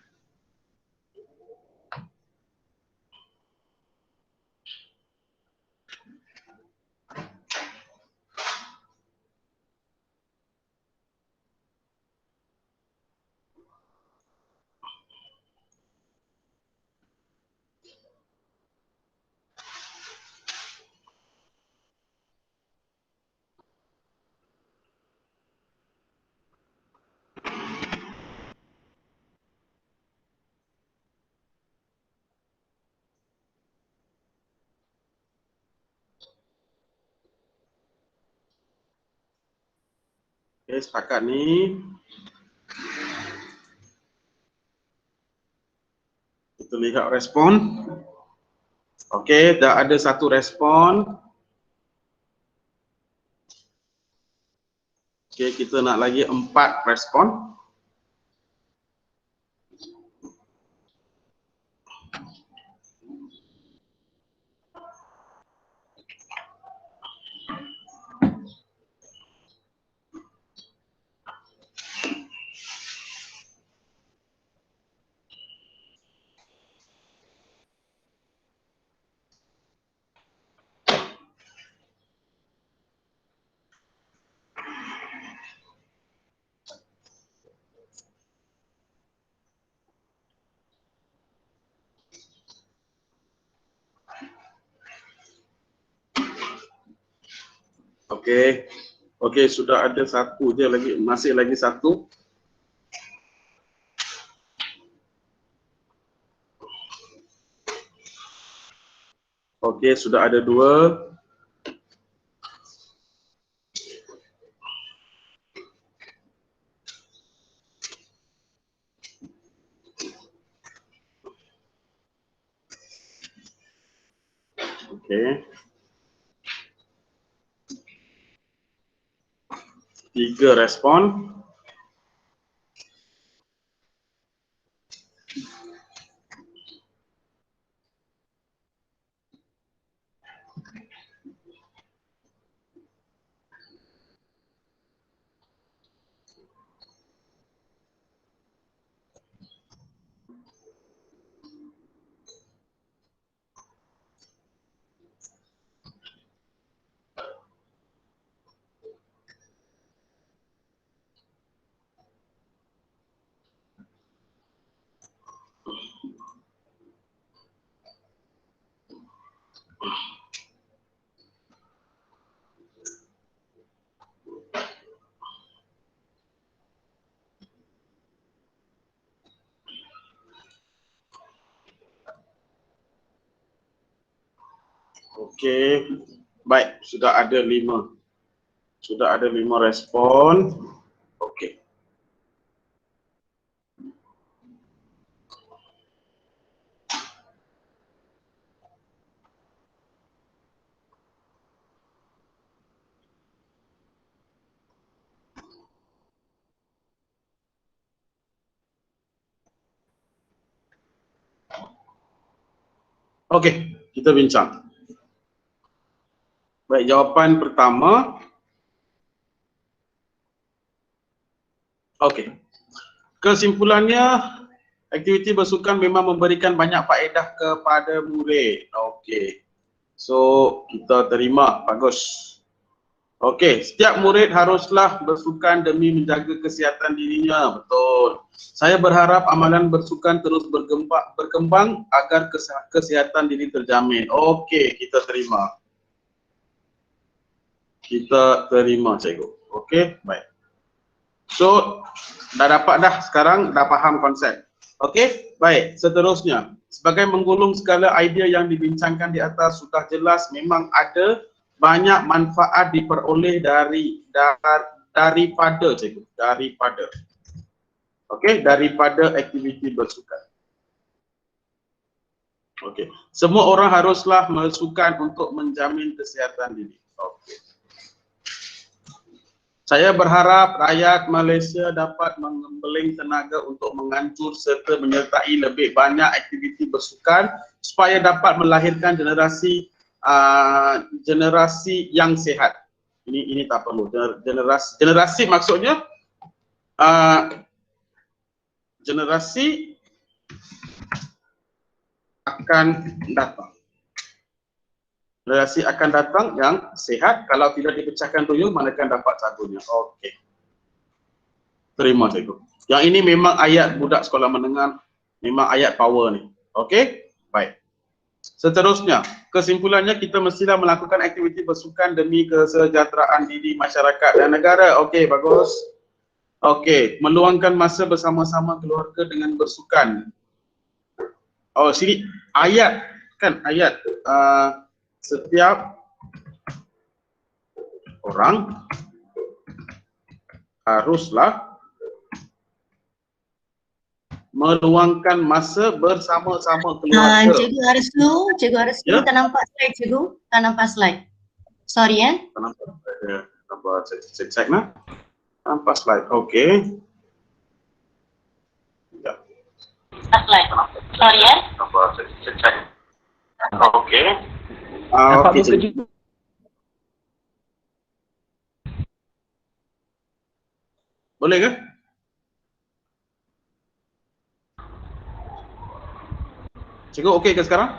Oke, setakat ni kita lihat respon. Oke, dah ada satu respon. Oke, kita nak lagi 4 respon. Oke, oke, sudah ada satu je lagi, masih lagi satu. Oke, sudah ada 2. Oke. 3 respon. Okey. Baik, sudah ada 5. Sudah ada 5 respon. Okey. Okey, kita bincang. Baik, jawapan pertama. Okey. Kesimpulannya, aktiviti bersukan memang memberikan banyak faedah kepada murid. Okey. So, kita terima. Bagus. Okey, setiap murid haruslah bersukan demi menjaga kesihatan dirinya. Betul. Saya berharap amalan bersukan terus berkembang agar kesihatan diri terjamin. Okey, kita terima. Kita terima, cikgu. Okey, baik. So, dah dapat dah sekarang, dah faham konsep. Okey, baik. Seterusnya, sebagai menggulung segala idea yang dibincangkan di atas, sudah jelas memang ada banyak manfaat diperoleh daripada cikgu, daripada. Okey, daripada aktiviti bersukan. Okey, semua orang haruslah bersukan untuk menjamin kesihatan diri. Okey. Saya berharap rakyat Malaysia dapat mengembeling tenaga untuk mengancur serta menyertai lebih banyak aktiviti bersukan supaya dapat melahirkan generasi yang sihat. Ini tak perlu. Generasi maksudnya generasi akan datang. Generasi akan datang yang sihat. Kalau tidak dipecahkan tuyul, mana akan dapat sagunya. Okey. Terima, cikgu. Yang ini memang ayat budak sekolah menengah, memang ayat power ni. Okey? Baik. Seterusnya, kesimpulannya kita mestilah melakukan aktiviti bersukan demi kesejahteraan diri masyarakat dan negara. Okey, bagus. Okey, meluangkan masa bersama-sama keluarga dengan bersukan. Oh, sini ayat kan, ayat setiap orang haruslah meluangkan masa bersama-sama keluarga. Cikgu Arslu, tak nampak slide cikgu, tak nampak slide. Sorry Tak nampak, saya check nak. Nampak slide, okey. Ya. Slide. Sorry Nampak, saya check. Okey. Nampak Okey, muka cikgu? boleh ke? Cikgu okey ke sekarang?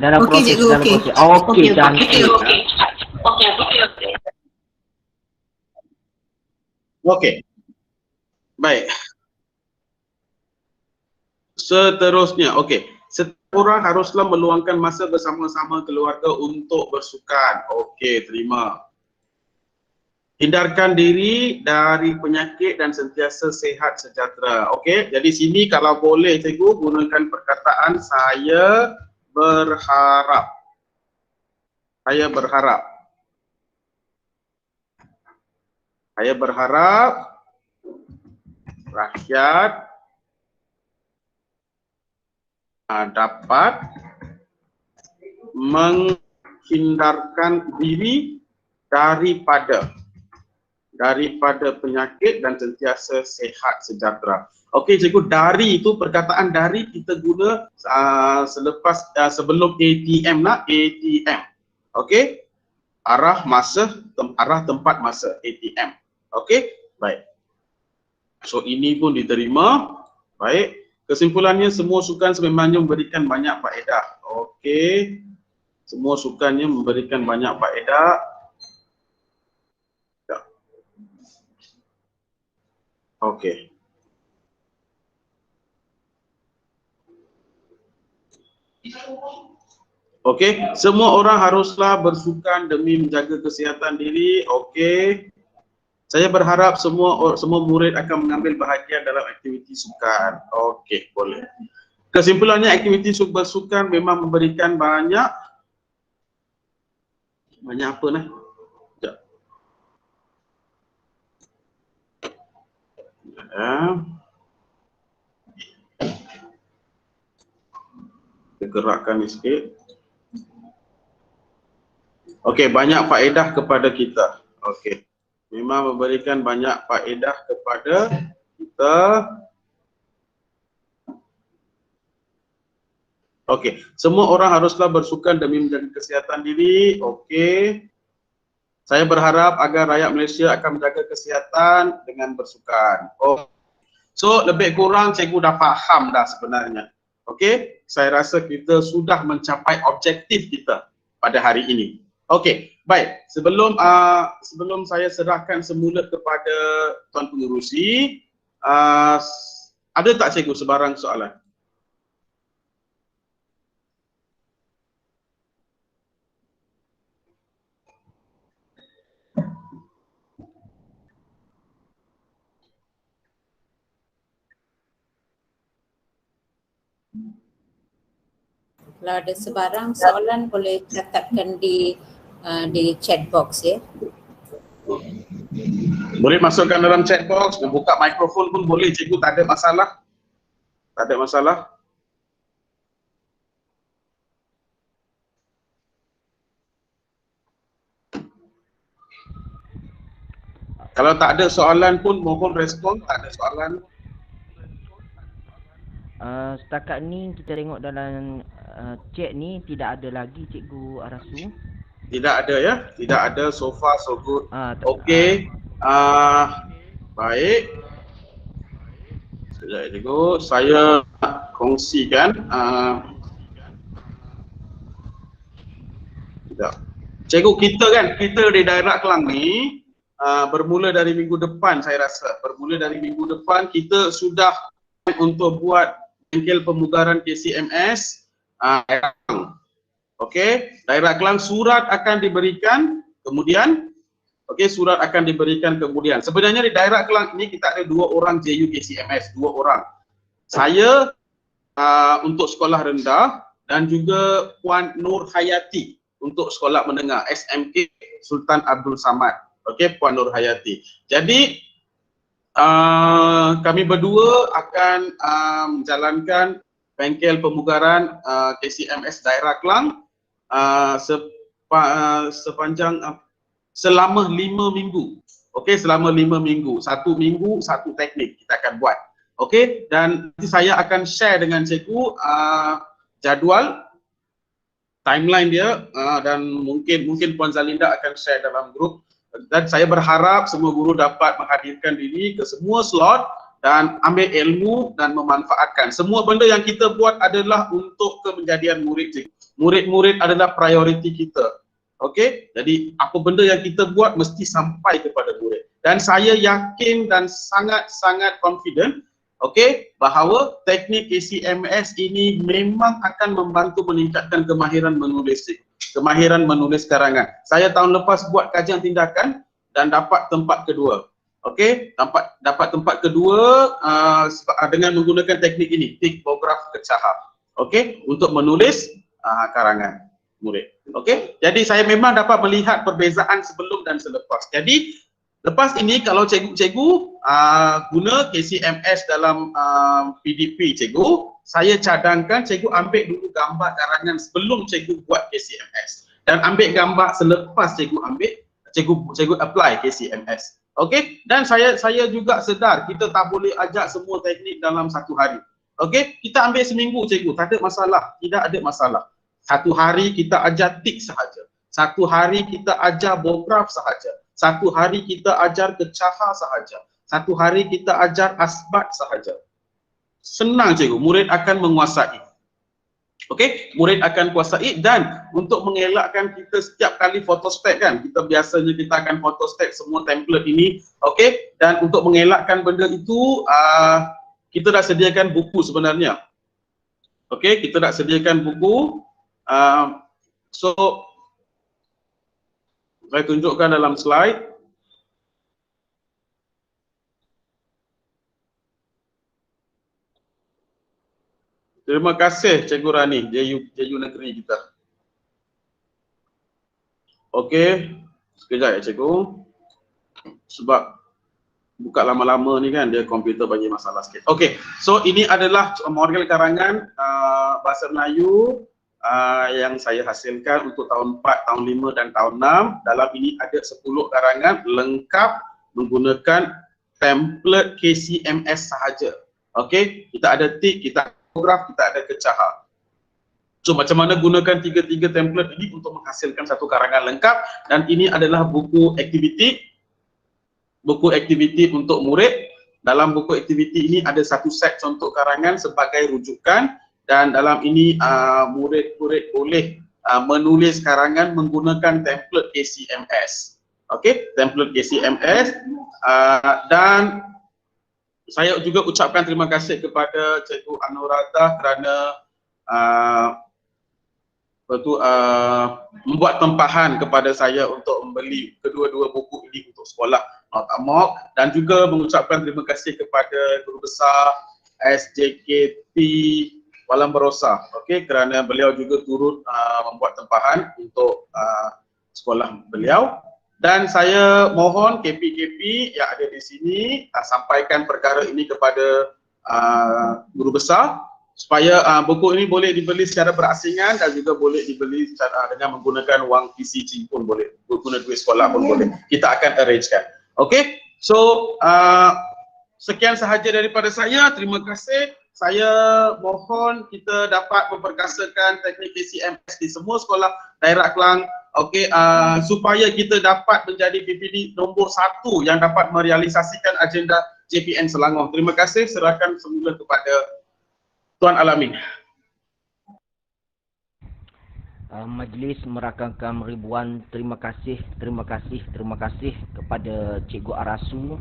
Dalam Okey, proses, cikgu, dalam okey. proses. Okey, cantik. Okey. Baik. Seterusnya, okey. Setiap orang haruslah meluangkan masa bersama-sama keluarga untuk bersukan. Okey, terima. Hindarkan diri dari penyakit dan sentiasa sihat sejahtera. Okey, jadi sini kalau boleh cikgu gunakan perkataan saya berharap. Saya berharap. Saya berharap rakyat dapat menghindarkan diri daripada penyakit dan sentiasa sihat sejahtera. Okey cikgu, dari itu perkataan dari kita guna sebelum ATM nak, ATM. Okey? Arah tempat masa ATM. Okey? Baik. So ini pun diterima. Baik. Kesimpulannya semua sukan sememangnya memberikan banyak faedah. Okey. Semua sukannya memberikan banyak faedah. Okey. Okey, semua orang haruslah bersukan demi menjaga kesihatan diri. Okey. Saya berharap semua murid akan mengambil bahagian dalam aktiviti sukan. Okey, boleh. Kesimpulannya, aktiviti bersukan memang memberikan banyak apa nah? Sekejap. Kita gerakkan ni sikit. Okey, banyak faedah kepada kita. Okey. Memang memberikan banyak faedah kepada kita. Okey, semua orang haruslah bersukan demi menjaga kesihatan diri. Okey. Saya berharap agar rakyat Malaysia akan menjaga kesihatan dengan bersukan. Oh. So, lebih kurang cikgu dah faham dah sebenarnya. Okey, saya rasa kita sudah mencapai objektif kita pada hari ini. Okey, baik. Sebelum saya serahkan semula kepada Tuan Pengerusi, ada tak cikgu sebarang soalan? Kalau ada sebarang soalan boleh catatkan di chat box ya. Boleh masukkan dalam chat box, buka mikrofon pun boleh cikgu, tak ada masalah. Tak ada masalah. Kalau tak ada soalan pun mohon respon, tak ada soalan. Setakat ni kita tengok dalam chat ni tidak ada lagi Cikgu Arasu. Tidak ada ya? Tidak ada, so far so good. Okey. Baik. Sekejap cikgu, saya kongsikan. Sekejap. Cikgu, kita di daerah Kelang ni bermula dari minggu depan saya rasa. Bermula dari minggu depan kita sudah untuk buat bengkel pemugaran KCMS daerah Kelang. Okey, daerah Kelang surat akan diberikan kemudian. Okey, surat akan diberikan kemudian. Sebenarnya di daerah Kelang ini kita ada 2 orang JU KCMS, 2 orang. Saya untuk sekolah rendah dan juga Puan Nur Hayati untuk sekolah menengah SMK Sultan Abdul Samad. Okey, Puan Nur Hayati. Jadi kami berdua akan menjalankan bengkel pemugaran KCMS daerah Kelang sepanjang selama 5 minggu. Okey, selama 5 minggu. 1 minggu, 1 teknik kita akan buat. Okey, dan nanti saya akan share dengan cikgu jadual, timeline dia dan mungkin Puan Zalinda akan share dalam grup. Dan saya berharap semua guru dapat menghadirkan diri ke semua slot dan ambil ilmu dan memanfaatkan. Semua benda yang kita buat adalah untuk kemenjadian murid. Murid-murid adalah prioriti kita. Okey, jadi apa benda yang kita buat mesti sampai kepada murid. Dan saya yakin dan sangat-sangat confident, okey, bahawa teknik KCMS ini memang akan membantu meningkatkan kemahiran menulis karangan. Saya tahun lepas buat kajian tindakan dan dapat tempat kedua. Okey, dapat tempat kedua dengan menggunakan teknik ini, tipograf kecahar. Okey, untuk menulis karangan murid. Okey, jadi saya memang dapat melihat perbezaan sebelum dan selepas. Jadi lepas ini kalau cikgu guna KCMS dalam PDP cikgu, saya cadangkan cikgu ambil dulu gambar karangan sebelum cikgu buat KCMS dan ambil gambar selepas cikgu apply KCMS. Okey, dan saya juga sedar kita tak boleh ajak semua teknik dalam 1 hari. Okey, kita ambil seminggu cikgu, tak ada masalah, tidak ada masalah. 1 hari kita ajar tik sahaja. 1 hari kita ajar bograf sahaja. 1 hari kita ajar kecahar sahaja. 1 hari kita ajar asbat sahaja. Senang cikgu, murid akan menguasai. Okey, murid akan kuasai. Dan untuk mengelakkan kita setiap kali photostat kan, kita akan photostat semua template ini. Okey, dan untuk mengelakkan benda itu kita dah sediakan buku sebenarnya. Okey, kita dah sediakan buku. So saya tunjukkan dalam slide. Kita Terima kasih Cikgu Rani, JU Negeri kita. Okey, sekejap ya Cikgu. Sebab buka lama-lama ni kan, dia komputer bagi masalah sikit. Okey, so ini adalah model karangan bahasa Melayu yang saya hasilkan untuk tahun 4, tahun 5 dan tahun 6. Dalam ini ada 10 karangan lengkap menggunakan template KCMS sahaja. Okey, kita ada tik, kita ada fotograf, kita ada kecaha. So macam mana gunakan tiga-tiga template ini untuk menghasilkan satu karangan lengkap, dan ini adalah buku aktiviti untuk murid. Dalam buku aktiviti ini ada satu set contoh karangan sebagai rujukan, dan dalam ini murid-murid boleh menulis karangan menggunakan template KCMS. Okey, template KCMS. Dan saya juga ucapkan terima kasih kepada Cikgu Anuradha kerana membuat tempahan kepada saya untuk membeli kedua-dua buku ini untuk sekolah North Amok, dan juga mengucapkan terima kasih kepada Guru Besar SJKT Walang Berosa, okey, kerana beliau juga turut membuat tempahan untuk sekolah beliau. Dan saya mohon KP-KP yang ada di sini sampaikan perkara ini kepada Guru Besar supaya buku ini boleh dibeli secara berasingan dan juga boleh dibeli secara dengan menggunakan wang PCG pun boleh, guna duit sekolah pun boleh. Kita akan arrangekan. Okey, so sekian sahaja daripada saya. Terima kasih. Saya mohon kita dapat memperkasakan teknik KCMS di semua sekolah daerah Kelang, okey, supaya kita dapat menjadi PPD nombor 1 yang dapat merealisasikan agenda JPN Selangor. Terima kasih. Serahkan semula kepada Tuan Alamin. Majlis merakamkan ribuan terima kasih kepada Cikgu Arasu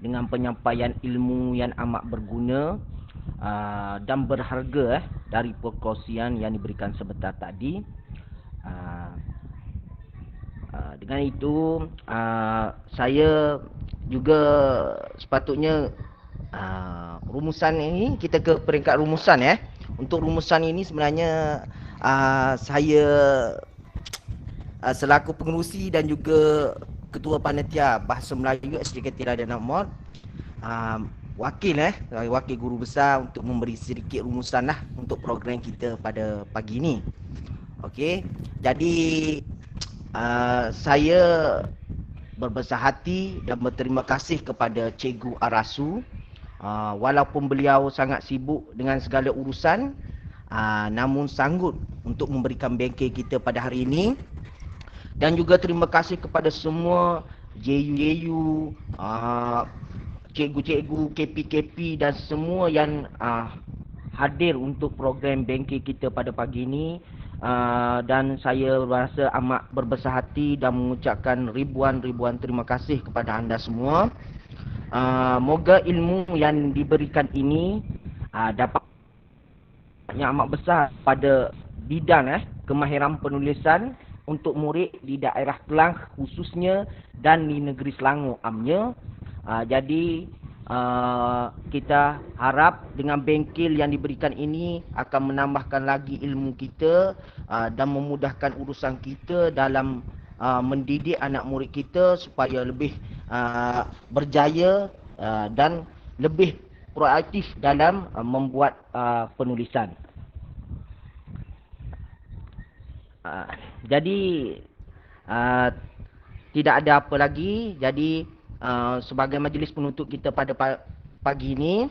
dengan penyampaian ilmu yang amat berguna dan berharga dari perkongsian yang diberikan sebentar tadi. Dengan itu saya juga sepatutnya rumusan ini kita ke peringkat rumusan ya. Untuk rumusan ini sebenarnya saya selaku pengerusi dan juga Ketua Panitia Bahasa Melayu SJKT Radin Amot, wakil Guru Besar untuk memberi sedikit rumusan lah untuk program kita pada pagi ini. Okey, jadi saya berbesar hati dan berterima kasih kepada Cikgu Arasu. Walaupun beliau sangat sibuk dengan segala urusan, namun sanggup untuk memberikan bengkel kita pada hari ini. Dan juga terima kasih kepada semua JU, cikgu-cikgu, KP-KP dan semua yang hadir untuk program bengkel kita pada pagi ini. Dan saya rasa amat berbesar hati dan mengucapkan ribuan terima kasih kepada anda semua. Moga ilmu yang diberikan ini dapat yang amat besar pada bidang kemahiran penulisan untuk murid di daerah Kelang khususnya dan di negeri Selangor amnya. Jadi kita harap dengan bengkel yang diberikan ini akan menambahkan lagi ilmu kita dan memudahkan urusan kita dalam mendidik anak murid kita supaya lebih berjaya dan lebih proaktif dalam membuat penulisan. Jadi tidak ada apa lagi. Jadi sebagai majlis penutup kita pada pagi ini,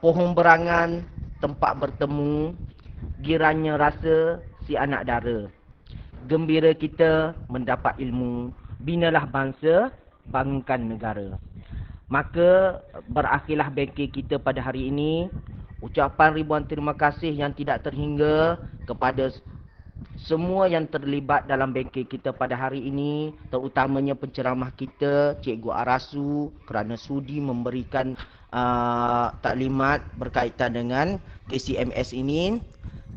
pohon berangan tempat bertemu, giranya rasa si anak dara. Gembira kita mendapat ilmu, binalah bangsa, bangunkan negara. Maka berakhirlah bengkel kita pada hari ini. Ucapan ribuan terima kasih yang tidak terhingga kepada semua yang terlibat dalam bengkel kita pada hari ini, terutamanya penceramah kita Cikgu Arasu kerana sudi memberikan taklimat berkaitan dengan KCMS ini.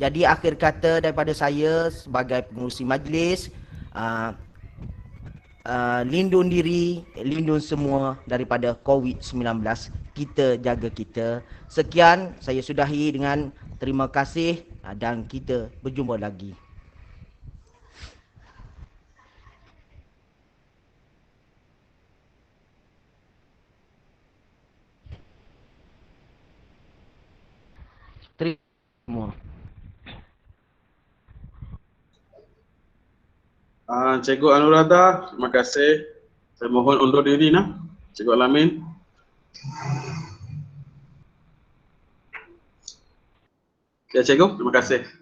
Jadi akhir kata daripada saya sebagai pengerusi majlis, lindung diri, lindung semua daripada COVID-19. kita jaga kita. Sekian, saya sudahi dengan terima kasih dan kita berjumpa lagi. Terima Cikgu Anuradha, terima kasih. Saya mohon undur diri nah. Cikgu Alamin. Ya, Cikgu, terima kasih.